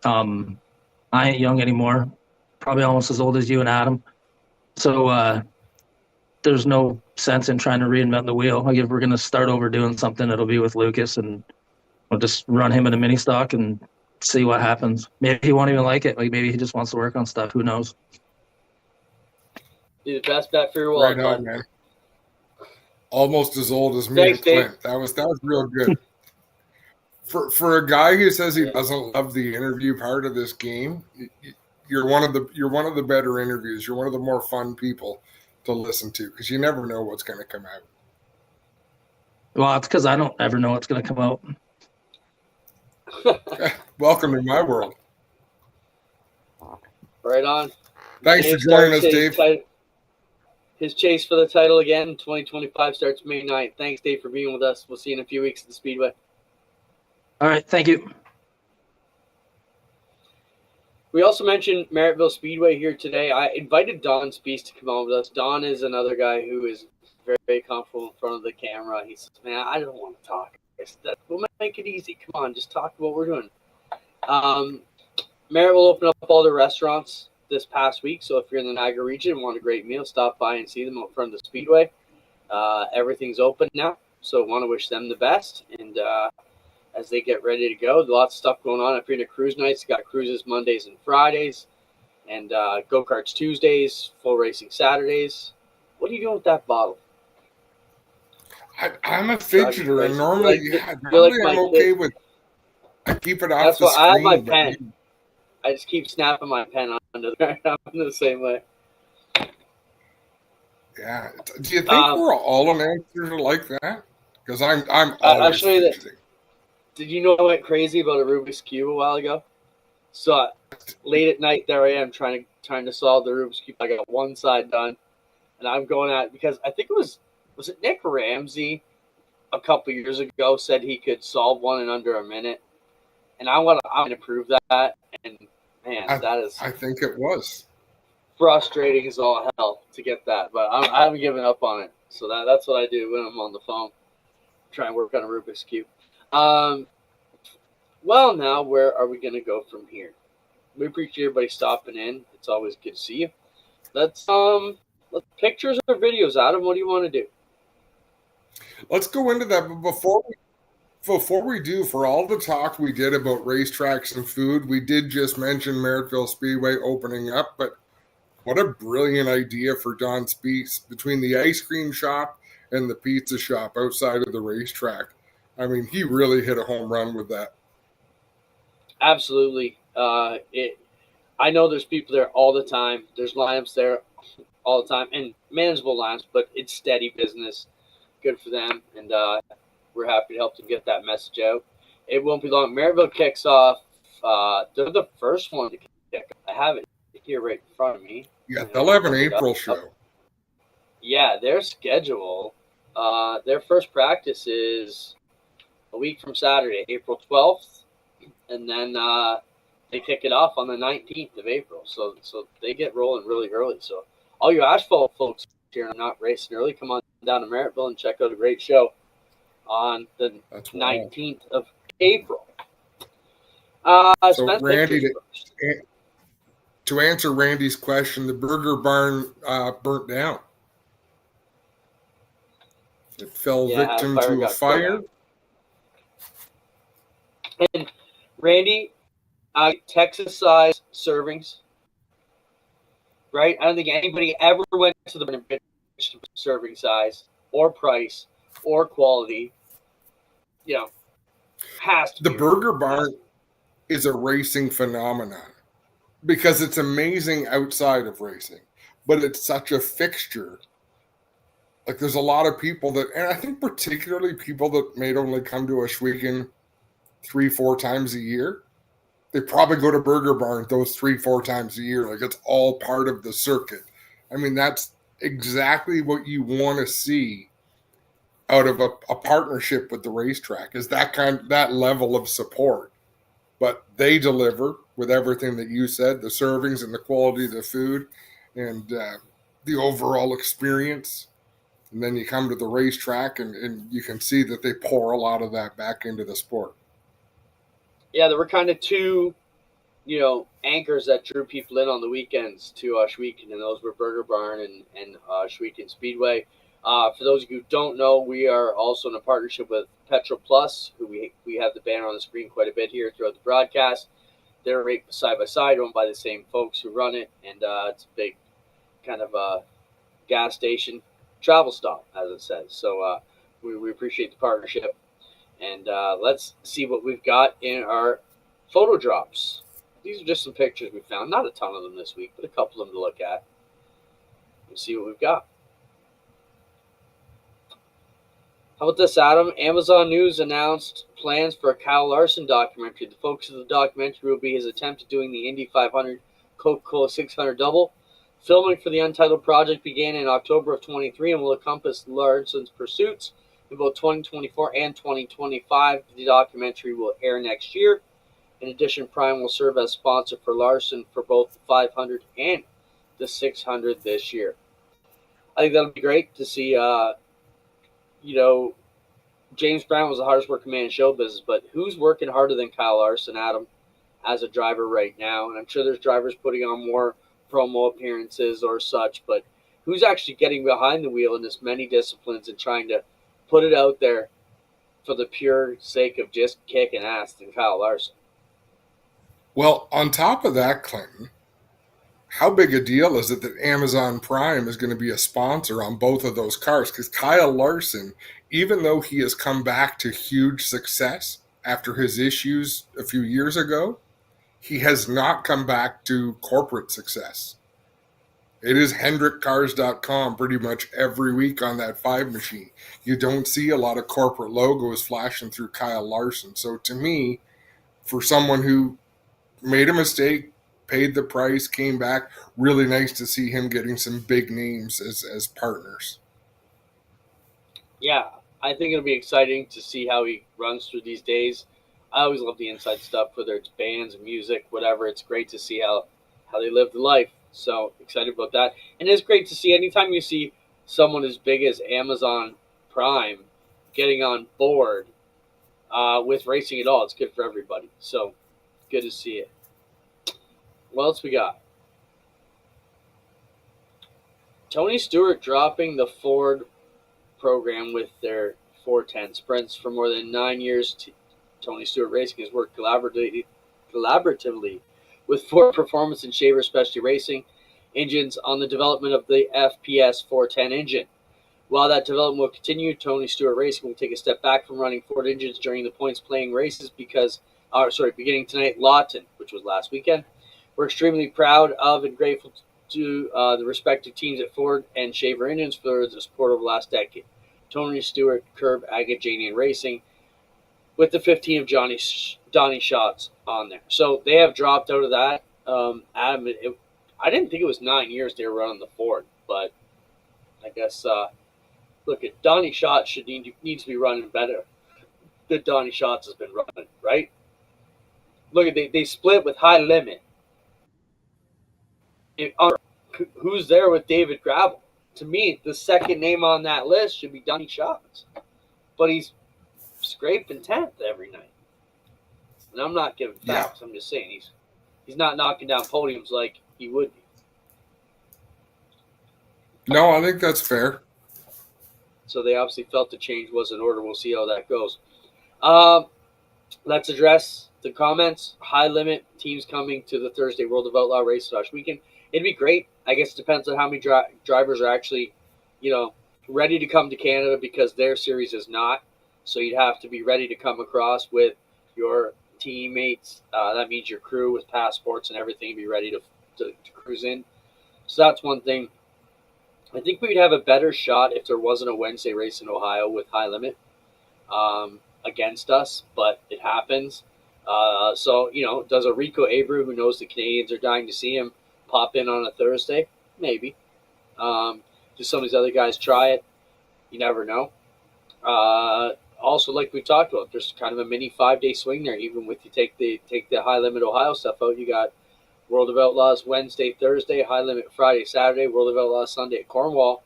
I ain't young anymore. Probably almost as old as you and Adam. So there's no sense in trying to reinvent the wheel. Like, if we're gonna start over doing something, it'll be with Lucas, and we'll just run him in a mini stock and see what happens. Maybe he won't even like it. Like, maybe he just wants to work on stuff. Who knows? Do the best bet for your wallet. Right on, man. Almost as old as me. Thanks, and Clint. That was real good. For a guy who says he doesn't love the interview part of this game, you're one of the better interviews. You're one of the more fun people to listen to, because you never know what's going to come out. Well, it's because I don't ever know what's going to come out. Welcome to my world. Right on. Thanks for joining us, Dave. His chase for the title again in 2025 starts May 9th. Thanks, Dave, for being with us. We'll see you in a few weeks at the Speedway. All right, thank you. We also mentioned Merrittville Speedway here today. I invited Don Spees to come on with us. Don is another guy who is very, very comfortable in front of the camera. He says, man, I don't want to talk. We'll make it easy. Come on, just talk about what we're doing. Merritt will open up all the restaurants this past week, so if you're in the Niagara region and want a great meal, stop by and see them out front of the Speedway. Everything's open now, so want to wish them the best. And as they get ready to go, lots of stuff going on. If you're into cruise nights, got cruises Mondays and Fridays, and go-karts Tuesdays, full racing Saturdays. What are you doing with that bottle? I'm a fidgeter, and normally, I'm okay with. I keep it off That's the why screen. I have my pen. I just keep snapping my pen onto there. I'm the same way. Yeah. Do you think we're all announcers are like that? Because I'm always I'll show you fidgeting. this. Did you know I went crazy about a Rubik's Cube a while ago? So late at night, there I am trying to solve the Rubik's Cube. I got one side done, and I'm going at it because I think it was it Nick Ramsey a couple years ago said he could solve one in under a minute, and I'm going to prove that. And man, that is I think it was frustrating as all hell to get that, but I haven't given up on it. So that's what I do when I'm on the phone, try and work on a Rubik's Cube. Well, now where are we going to go from here? We appreciate everybody stopping in. It's always good to see you. Let's pictures or videos, Adam. What do you want to do? Let's go into that. But before we do, for all the talk we did about racetracks and food, we did just mention Merrittville Speedway opening up. But what a brilliant idea for Don Speaks between the ice cream shop and the pizza shop outside of the racetrack. I mean, he really hit a home run with that. Absolutely. I know there's people there all the time. There's lineups there all the time, and manageable lineups, but it's steady business. Good for them, and we're happy to help them get that message out. It won't be long. Merrittville kicks off. They're the first one to kick. I have it here right in front of me. Yeah, they'll have an April show. Yeah, their schedule. Their first practice is a week from Saturday, April 12th, and then they kick it off on the 19th of April. So they get rolling really early. So all you asphalt folks here are not racing early, come on down to Merrittville and check out a great show on the 19th of April. So Randy, to answer Randy's question, the Burger Barn burnt down. It fell victim to a fire. And Randy, Texas-sized servings, right? I don't think anybody ever went to the serving size or price or quality. You know, has to the be Burger Barn is a racing phenomenon. because it's amazing outside of racing, but it's such a fixture. Like there's a lot of people that, and I think particularly people that may only come to Ashwegan 3-4 times a year, they probably go to Burger Barn those 3-4 times a year. Like it's all part of the circuit. I mean, that's exactly what you want to see out of a partnership with the racetrack, is that level of support. But they deliver with everything that you said, the servings and the quality of the food and the overall experience. And then you come to the racetrack and you can see that they pour a lot of that back into the sport. Yeah, there were kind of two, anchors that drew people in on the weekends to Ashwegan, and those were Burger Barn and Ashwegan Speedway. For those of you who don't know, we are also in a partnership with Petrol Plus, who we have the banner on the screen quite a bit here throughout the broadcast. They're right side by side, owned by the same folks who run it, and it's a big kind of gas station travel stop, as it says. So we appreciate the partnership, and let's see what we've got in our photo drops. These are just some pictures we found, not a ton of them this week, but a couple of them to look at. We'll see what we've got. How about this, Adam? Amazon News announced plans for a Kyle Larson documentary. The focus of the documentary will be his attempt at doing the Indy 500 Coca-Cola 600 double. Filming for the Untitled project began in October of 23 and will encompass Larson's pursuits in both 2024 and 2025. The documentary will air next year. In addition, Prime will serve as sponsor for Larson for both the 500 and the 600 this year. I think that'll be great to see. James Brown was the hardest working man in show business, but who's working harder than Kyle Larson, Adam, as a driver right now? And I'm sure there's drivers putting on more promo appearances or such, but who's actually getting behind the wheel in this many disciplines and trying to put it out there for the pure sake of just kicking ass than Kyle Larson? Well, on top of that, Clinton, how big a deal is it that Amazon Prime is going to be a sponsor on both of those cars? Because Kyle Larson, even though he has come back to huge success after his issues a few years ago, he has not come back to corporate success. It is HendrickCars.com pretty much every week on that 5 machine. You don't see a lot of corporate logos flashing through Kyle Larson. So to me, for someone who made a mistake, paid the price, came back, really nice to see him getting some big names as partners. Yeah, I think it'll be exciting to see how he runs through these days. I always love the inside stuff, whether it's bands, music, whatever. It's great to see how they live the life. So excited about that. And it's great to see anytime you see someone as big as Amazon Prime getting on board with racing at all. It's good for everybody. So good to see it. What else we got? Tony Stewart dropping the Ford program with their 410 sprints. For more than 9 years, Tony Stewart Racing has worked collaboratively with Ford Performance and Shaver Specialty Racing engines on the development of the FPS 410 engine. While that development will continue, Tony Stewart Racing will take a step back from running Ford engines during the points-playing races beginning tonight, Lawton, which was last weekend. We're extremely proud of and grateful to the respective teams at Ford and Shaver Engines for the support over the last decade. Tony Stewart, Curb, Agajanian Racing, with the 15 of Donnie Schatz on there. So they have dropped out of that. Adam, I didn't think it was 9 years they were running the Ford, but I guess look at Donnie Schatz needs to be running better than Donnie Schatz has been running, right? Look at they split with High Limit. Who's there with David Gravel? To me, the second name on that list should be Donnie Schatz, but he's scraping 10th every night. And I'm not giving facts. Yeah. I'm just saying he's not knocking down podiums like he would be. No, I think that's fair. So they obviously felt the change was in order. We'll see how that goes. Let's address the comments. High Limit teams coming to the Thursday World of Outlaw race / weekend. It'd be great. I guess it depends on how many drivers are actually, ready to come to Canada, because their series is not. So you'd have to be ready to come across with your teammates. That means your crew with passports and everything be ready to cruise in. So that's one thing. I think we'd have a better shot if there wasn't a Wednesday race in Ohio with high limit against us, but it happens. So, does a Rico Abreu, who knows the Canadians are dying to see him, pop in on a Thursday? Maybe. Do some of these other guys try it? You never know. Also, like we talked about, there's kind of a mini 5-day swing there. Even with you take the high limit Ohio stuff out, you got World of Outlaws Wednesday, Thursday, high limit Friday, Saturday, World of Outlaws Sunday at Cornwall.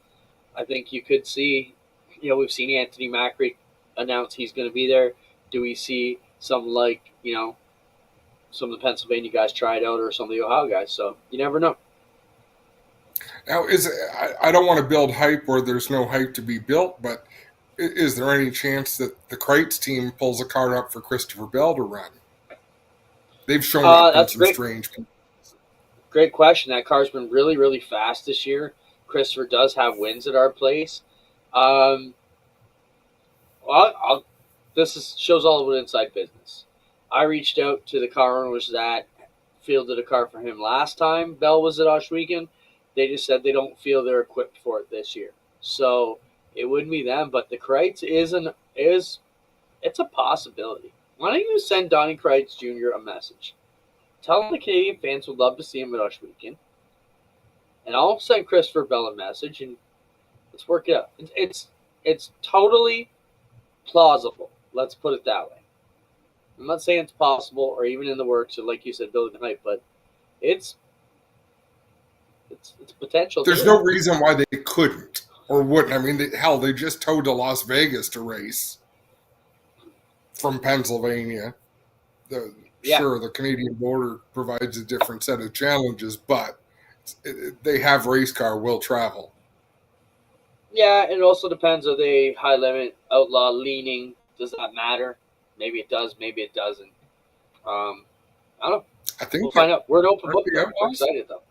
I think you could see, we've seen Anthony Macri announce he's going to be there. Do we see some some of the Pennsylvania guys try it out, or some of the Ohio guys? So you never know. Now, I don't want to build hype where there's no hype to be built, but is there any chance that the Kreitz team pulls a car up for Christopher Bell to run? They've shown up in some strange people. Great question. That car's been really, really fast this year. Christopher does have wins at our place. This shows all about inside business. I reached out to the car owners that fielded a car for him last time Bell was at Oshwegan. They just said they don't feel they're equipped for it this year. So it wouldn't be them, but the Kreitz it's a possibility. Why don't you send Donnie Kreitz Jr. a message? Tell him the Canadian fans would love to see him at Oshwegan. And I'll send Christopher Bell a message, and let's work it out. It's totally plausible. Let's put it that way. I'm not saying it's possible or even in the works, or like you said, building the hype, but it's potential. There's no reason why they couldn't or wouldn't. I mean, they just towed to Las Vegas to race from Pennsylvania. Sure, the Canadian border provides a different set of challenges, but they have race car will travel. Yeah, it also depends. Are they high limit, outlaw, leaning? Does that matter? Maybe it does. Maybe it doesn't. I don't know. I think we'll find out. We're an open book. Yeah, I'm excited though.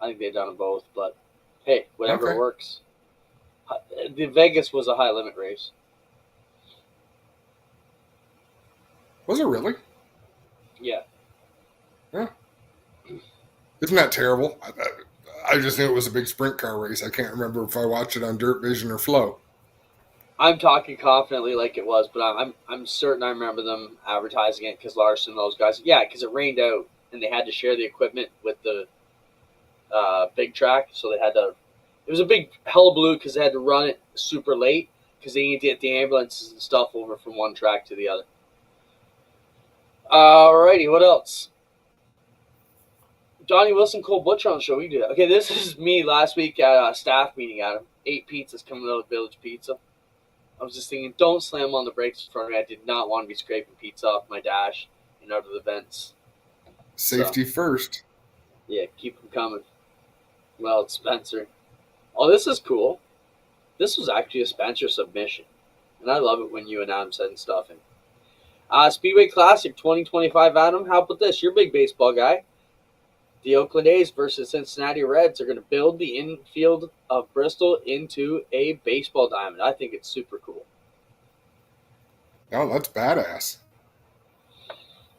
I think they've done them both, but hey, whatever works. The Vegas was a high limit race. Was it really? Yeah. Yeah. Isn't that terrible? I just knew it was a big sprint car race. I can't remember if I watched it on Dirt Vision or Flow. I'm talking confidently like it was, but I'm certain I remember them advertising it because Larson and those guys. Yeah, because it rained out and they had to share the equipment with the big track, so they had to. It was a big hullabaloo because they had to run it super late because they needed to get the ambulances and stuff over from one track to the other. Alrighty, what else? Donnie Wilson, Cole Butcher on the show. We did. Okay, this is me last week at a staff meeting. Adam, 8 pizzas coming out of Village Pizza. I was just thinking, don't slam on the brakes in front of me. I did not want to be scraping pizza off my dash and out of the vents. Safety first. Yeah, keep them coming. Well, it's Spencer. Oh, this is cool. This was actually a Spencer submission. And I love it when you and Adam send stuff in. Speedway Classic 2025, Adam. How about this? You're a big baseball guy. The Oakland A's versus Cincinnati Reds are going to build the infield of Bristol into a baseball diamond. I think it's super cool. Oh, that's badass.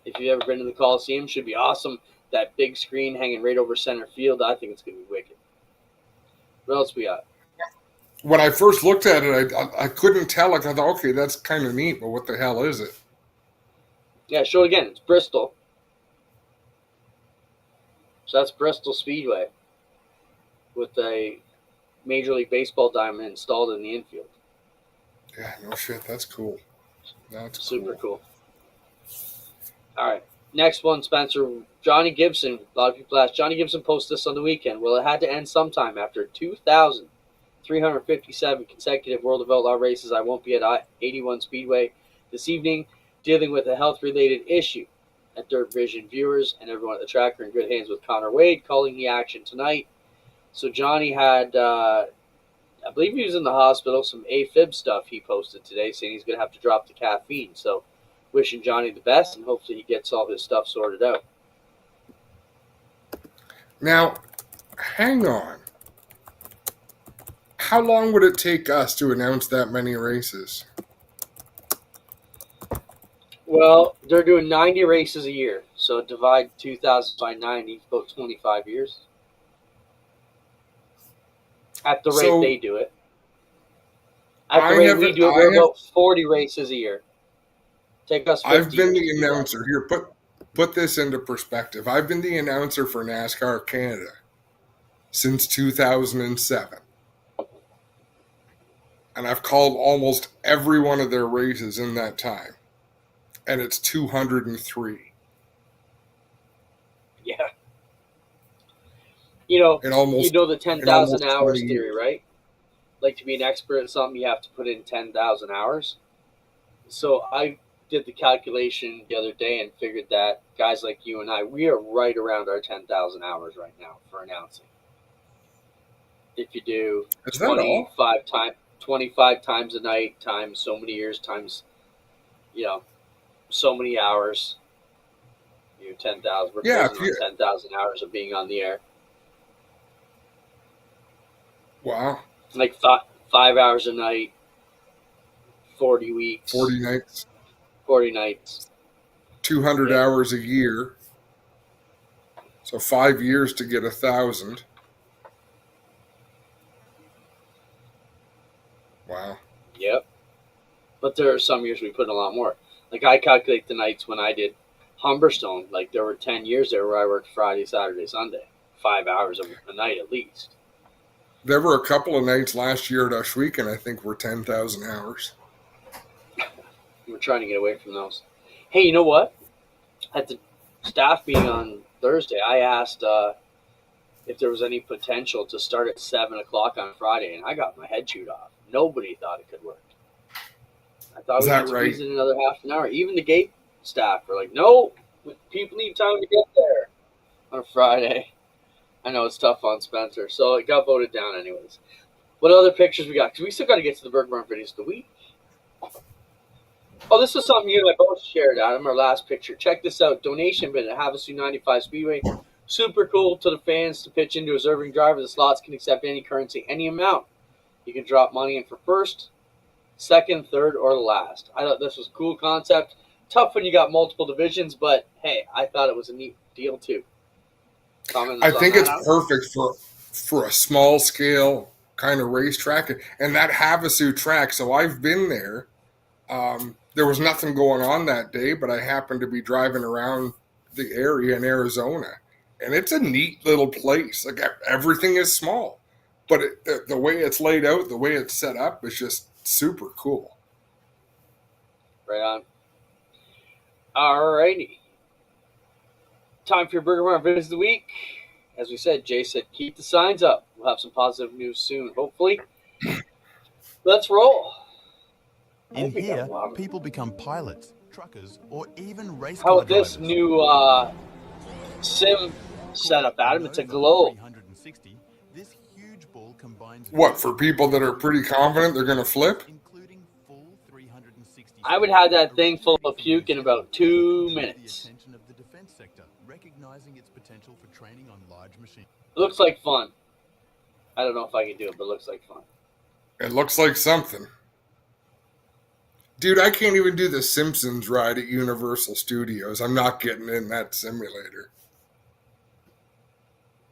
If you've ever been to the Coliseum, should be awesome. That big screen hanging right over center field, I think it's going to be wicked. What else we got? When I first looked at it, I couldn't tell. Like, I thought, okay, that's kind of neat, but what the hell is it? Yeah, show it again. It's Bristol. So that's Bristol Speedway with a Major League Baseball diamond installed in the infield. Yeah, no shit. That's cool. That's super cool. All right. Next one, Spencer. Johnny Gibson. A lot of people ask. Johnny Gibson posted this on the weekend. Well, it had to end sometime after 2,357 consecutive World of Outlaw races. I won't be at 81 Speedway this evening dealing with a health-related issue. At Dirt Vision viewers and everyone at the track are in good hands with Connor Wade calling the action tonight. So Johnny had, I believe he was in the hospital, some AFib stuff he posted today saying he's going to have to drop the caffeine. So wishing Johnny the best and hopefully he gets all his stuff sorted out. Now, hang on. How long would it take us to announce that many races? Well, they're doing 90 races a year. So divide 2,000 by 90, about 25 years. At the rate So they do it. At the rate we do it, we're about 40 races a year. Take us 50 I've been years the to do that. announcer. Here, put this into perspective. I've been the announcer for NASCAR Canada since 2007. And I've called almost every one of their races in that time. And it's 203. Yeah. You know almost, the 10,000 hours 20 theory, right? Like, to be an expert at something, you have to put in 10,000 hours. So I did the calculation the other day and figured that guys like you and I, we are right around our 10,000 hours right now for announcing. If you do 25 times a night times so many years times, so many hours, 10,000. We're closing on 10,000 hours of being on the air. Wow. Like 5 hours a night, 40 weeks. 40 nights. 40 nights. 200 hours a year. So 5 years to get 1,000. Wow. Yep. But there are some years we put in a lot more. Like, I calculate the nights when I did Humberstone. Like, there were 10 years there where I worked Friday, Saturday, Sunday. 5 hours a night at least. There were a couple of nights last year at Oshweek, I think were 10,000 hours. We're trying to get away from those. Hey, you know what? At the staff meeting on Thursday, I asked if there was any potential to start at 7 o'clock on Friday, and I got my head chewed off. Nobody thought it could work. I thought we could squeeze in another half an hour. Even the gate staff were like, no, people need time to get there on a Friday. I know it's tough on Spencer, so it got voted down anyways. What other pictures we got? Because we still got to get to the Berg Barn videos of the week. Oh, this is something you and I both shared, Adam, our last picture. Check this out. Donation bin at Havasu 95 Speedway. Super cool to the fans to pitch into reserving driver. The slots can accept any currency, any amount. You can drop money in for first, second, third, or last. I thought this was a cool concept. Tough when you got multiple divisions, but hey, I thought it was a neat deal too. I think it's perfect for a small scale kind of racetrack, and that Havasu track. So I've been there. There was nothing going on that day, but I happened to be driving around the area in Arizona, and it's a neat little place. Like, everything is small, but the way it's laid out, the way it's set up, is just super cool. Right on. All righty. Time for your Burger Barn Videos of the Week. As we said, Jay said, keep the signs up. We'll have some positive news soon, hopefully. Let's roll. In here, people become pilots, truckers, or even race car drivers. How about this new sim setup, Adam? It's a globe. This huge ball combines what, for people that are pretty confident they're going to flip? I would have that thing full of puke in about 2 minutes. Recognizing its potential for training on large machines. It looks like fun. I don't know if I can do it, but it looks like fun. It looks like something. Dude, I can't even do the Simpsons ride at Universal Studios. I'm not getting in that simulator.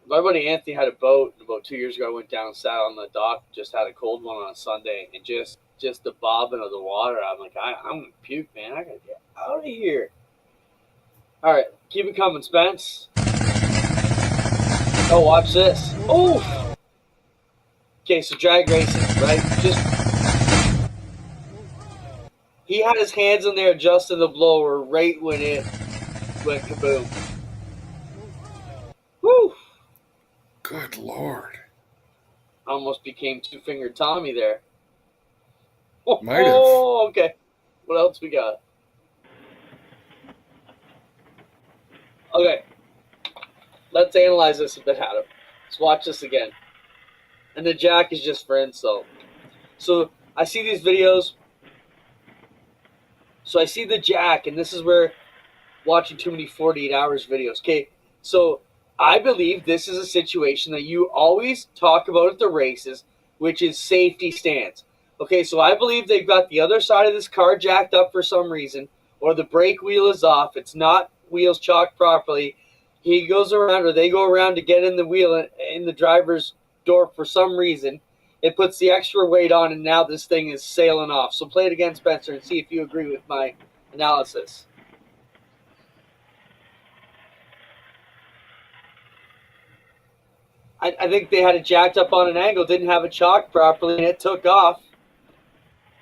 My buddy Anthony had a boat about 2 years ago. I went down, sat on the dock, just had a cold one on a Sunday, and just the bobbing of the water. I'm like, I'm going to puke, man. I got to get out of here. All right, keep it coming, Spence. Oh, watch this. Oh! Okay, so drag racing, right? He had his hands in there adjusting the blower right when it went kaboom. Woo! Good Lord. Almost became two-fingered Tommy there. Might have. Oh, okay. What else we got? Okay. Let's analyze this a bit, Adam. Let's watch this again. And the jack is just for insult. So I see these videos. So I see the jack, and this is where watching too many 48 hours videos. Okay, so I believe this is a situation that you always talk about at the races, which is safety stance. Okay, so I believe they've got the other side of this car jacked up for some reason, or the brake wheel is off, it's not wheels chalked properly, he goes around or they go around to get in the wheel in the driver's door for some reason, it puts the extra weight on, and now this thing is sailing off. So play it again, Spencer, and see if you agree with my analysis. I think they had it jacked up on an angle, didn't have it chalked properly, and it took off.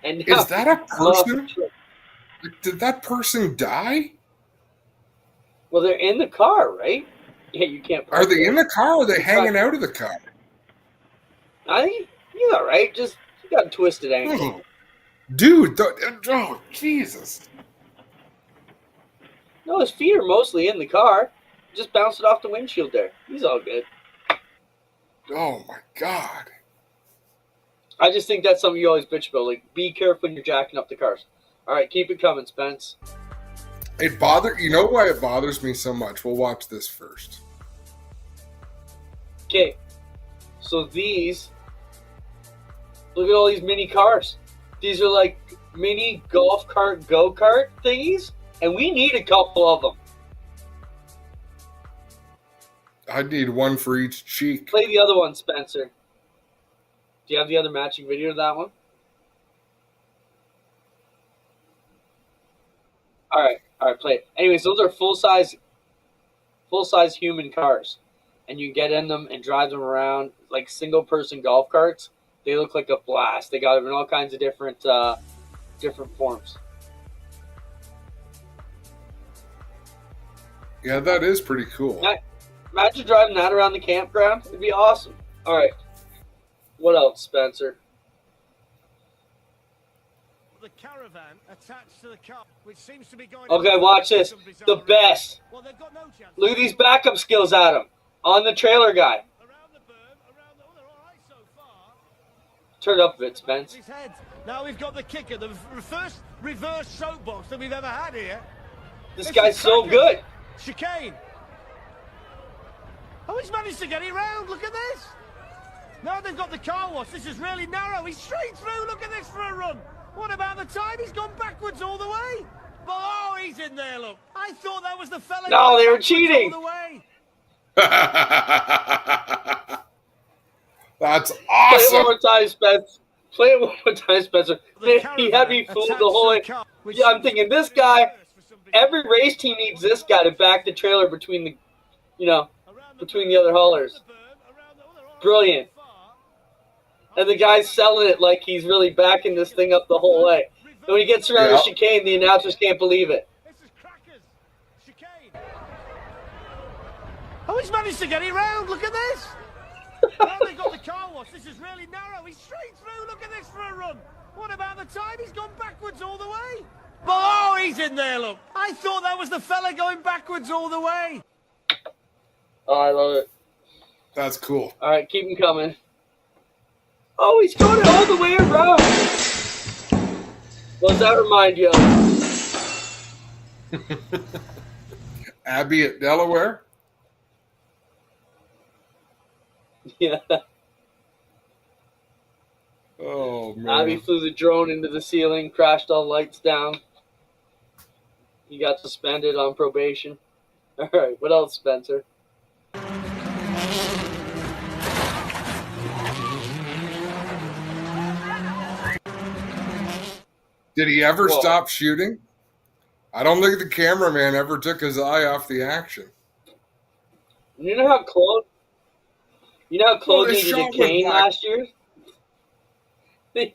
And is that a person? Did that person die? Well, they're in the car, right? Yeah, you can't. Are they in the car, or are they hanging out of the car? I think he's all right. Just he got a twisted ankle. Dude, oh, Jesus. No, his feet are mostly in the car. Just bounced it off the windshield there. He's all good. Oh, my God. I just think that's something you always bitch about. Like, be careful when you're jacking up the cars. All right, keep it coming, Spence. You know why it bothers me so much? We'll watch this first. Okay, so look at all these mini cars. These are like mini golf cart go-kart thingies, and we need a couple of them. I need one for each cheek. Play the other one, Spencer. Do you have the other matching video to that one? All right, play it. Anyways, those are full-size human cars, and you can get in them and drive them around like single-person golf carts. They look like a blast. They got them in all kinds of different forms. Yeah, that is pretty cool. Imagine driving that around the campground. It'd be awesome. All right. What else, Spencer? The caravan attached to the car, which seems to be going. Okay, watch this. The best. Well, they've got no chance. Look at these backup skills, Adam, on the trailer guy. Around the berm, they're all right so far. Turn it up a bit, Spence. His head. Now we've got the kicker, the first reverse soapbox that we've ever had here. This guy's so good. Chicane. Oh, he's managed to get it round. Look at this. Now they've got the car wash. This is really narrow. He's straight through. Look at this for a run. What about the time? He's gone backwards all the way. Oh, he's in there, look. I thought that was the fella. No, they were cheating. All the way. That's awesome. Play it one more time, Spence. Play it one more time, Spencer. He had me fooled the whole way. Yeah, I'm thinking this guy, every race team needs this guy to back the trailer between the other haulers. Brilliant. And the guy's selling it like he's really backing this thing up the whole way. And when he gets around the chicane, the announcers can't believe it. This is crackers. Chicane. Oh, he's managed to get it round. Look at this. Now they've got the car wash. This is really narrow. He's straight through. Look at this for a run. What about the time? He's gone backwards all the way. Oh, he's in there, look. I thought that was the fella going backwards all the way. Oh, I love it. That's cool. All right, keep him coming. Oh, he's going all the way around. What does that remind you of? Abbey at Delaware? Yeah. Oh, man. Abbey flew the drone into the ceiling, crashed all the lights down. He got suspended on probation. All right, what else, Spencer? Did he ever stop shooting? I don't think the cameraman ever took his eye off the action. You know how Claude needed a cane last year? Maybe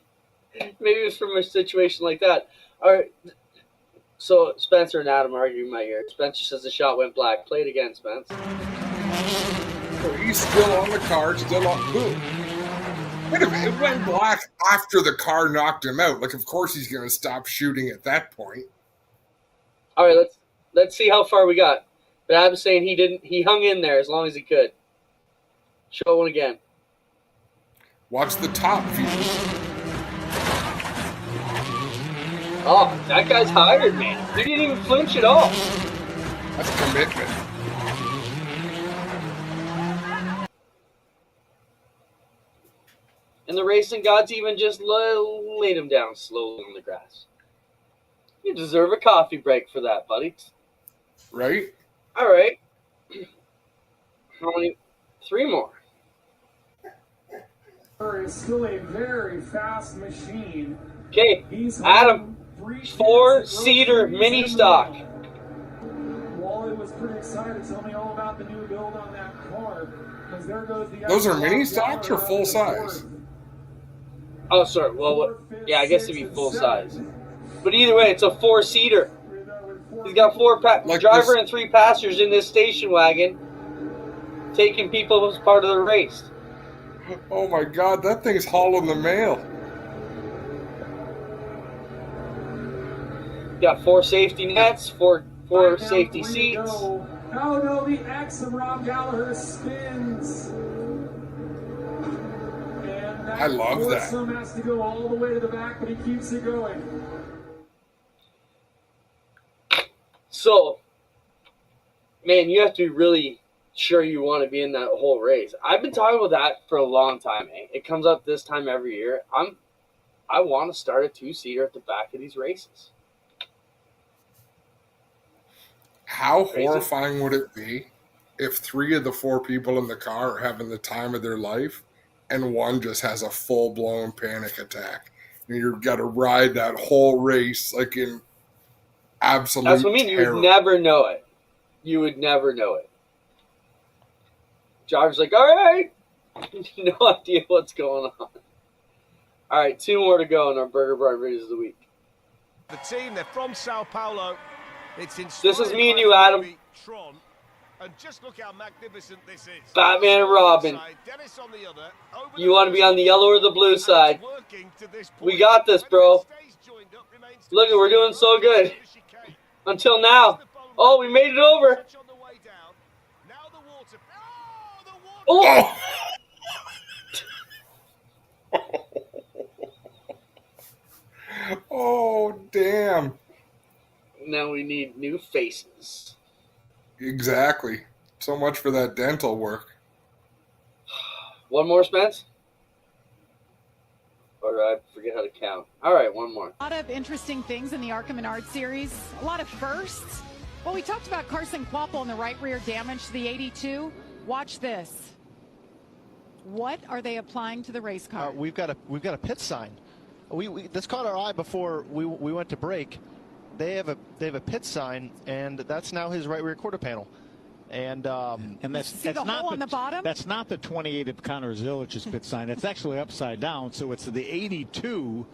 it was from a situation like that. All right. So Spencer and Adam are arguing my ear. Spencer says the shot went black. Play it again, Spence. So he's still on the car, still on. Boom. Wait a minute, it went black after the car knocked him out. Like, of course he's going to stop shooting at that point. All right, let's see how far we got. But Adam's saying he hung in there as long as he could. Show one again. Watch the top view. Oh, that guy's hired, man. He didn't even flinch at all. That's commitment. And the racing gods even just laid him down slowly in the grass. You deserve a coffee break for that, buddy. Right? All right. Only 3 more. Is still a very fast machine. Okay, He's Adam, 4-seater mini stock. Wally was pretty excited to tell me all about the new build on that car. Because there goes the Those are mini stocks or full size? Oh, sorry. Well, yeah, I guess it'd be full size. But either way, it's a 4-seater. He's got 4 driver and 3 passengers in this station wagon, taking people as part of the race. Oh my God, that thing's hauling the mail. Got 4 safety nets, 4 safety seats. Oh no, the X of Rob Gallagher spins. And I love that. Foursome has to go all the way to the back, but he keeps it going. So, man, you have to be really sure you want to be in that whole race. I've been talking about that for a long time, eh? It comes up this time every year. I want to start a 2-seater at the back of these races. How Crazy. horrifying would it be if 3 of the 4 people in the car are having the time of their life and one just has a full-blown panic attack? And you've got to ride that whole race like in absolute That's what I mean. You terror. would never know it. You would never know it. Driver's like, all right. No idea what's going on. All right, 2 more to go in our Burger Bar Videos of the Week. The team, they're from Sao Paulo. It's This is me and you, Adam. Tron. And just look how magnificent this is. Batman and Robin. Dennis on the other. You want to be on the yellow or the blue side? We got this, bro. Look, we're doing so good. Until now. Oh, we made it over. Oh! Oh, damn. Now we need new faces. Exactly. So much for that dental work. One more, Spence? Or did I forget how to count? All right, one more. A lot of interesting things in the Arkham and Art series. A lot of firsts. Well, we talked about Carson Quapple and the right rear damage to the 82. Watch this. What are they applying to the race car? We've got a pit sign. This caught our eye before we went to break. They have a pit sign, and that's now his right rear quarter panel. And that's not on the bottom. That's not the 28 of Connor Zilich's pit sign. It's actually upside down, so it's the 82.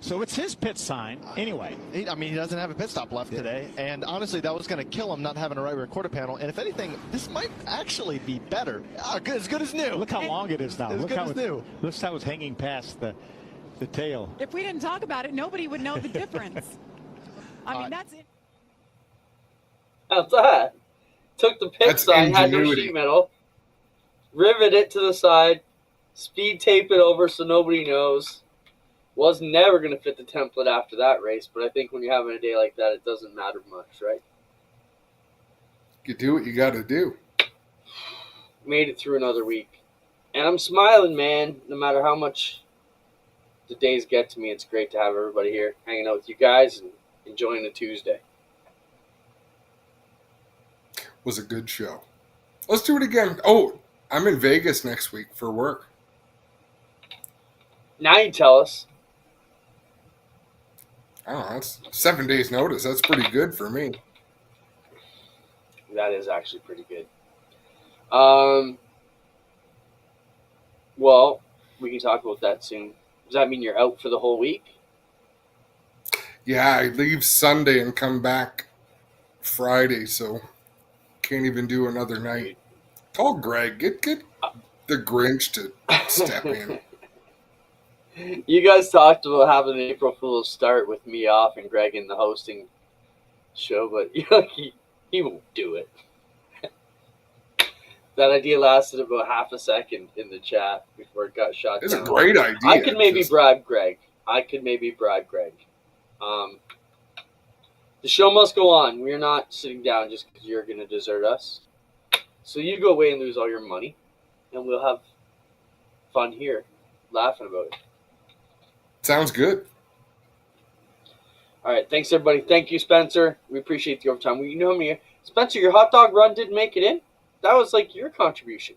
So it's his pit sign anyway. He doesn't have a pit stop left today, and honestly, that was going to kill him not having a right rear quarter panel. And if anything, this might actually be better. As good as new. Look how long it is now. Look how it's hanging past the tail. If we didn't talk about it, nobody would know the difference. I mean, that's it. How's that? Took the pit sign, had no sheet metal, rivet it to the side, speed tape it over so nobody knows. Was never going to fit the template after that race, but I think when you're having a day like that, it doesn't matter much, right? You do what you got to do. Made it through another week. And I'm smiling, man, no matter how much the days get to me. It's great to have everybody here hanging out with you guys and enjoying the Tuesday. Was a good show. Let's do it again. Oh, I'm in Vegas next week for work. Now you tell us. I don't know. That's 7 days notice. That's pretty good for me. That is actually pretty good. Well, we can talk about that soon. Does that mean you're out for the whole week? Yeah, I leave Sunday and come back Friday, so can't even do another night. Call Greg. Get the Grinch to step in. You guys talked about having an April Fool's start with me off and Greg in the hosting show, but he won't do it. That idea lasted about half a second in the chat before it got shot down. It's a great idea. I could maybe bribe Greg. The show must go on. We're not sitting down just because you're going to desert us. So you go away and lose all your money, and we'll have fun here, laughing about it. Sounds good. All right, thanks everybody. Thank you, Spencer. We appreciate the overtime. You know me, Spencer. Your hot dog run didn't make it in. That was like your contribution.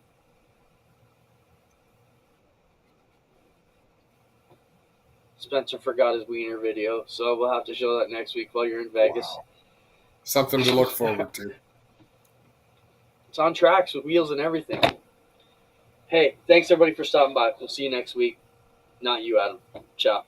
Spencer forgot his wiener video, so we'll have to show that next week while you're in Vegas. Wow. Something to look forward to. It's on tracks with wheels and everything. Hey, thanks everybody for stopping by. We'll see you next week. Not you, Adam. Ciao.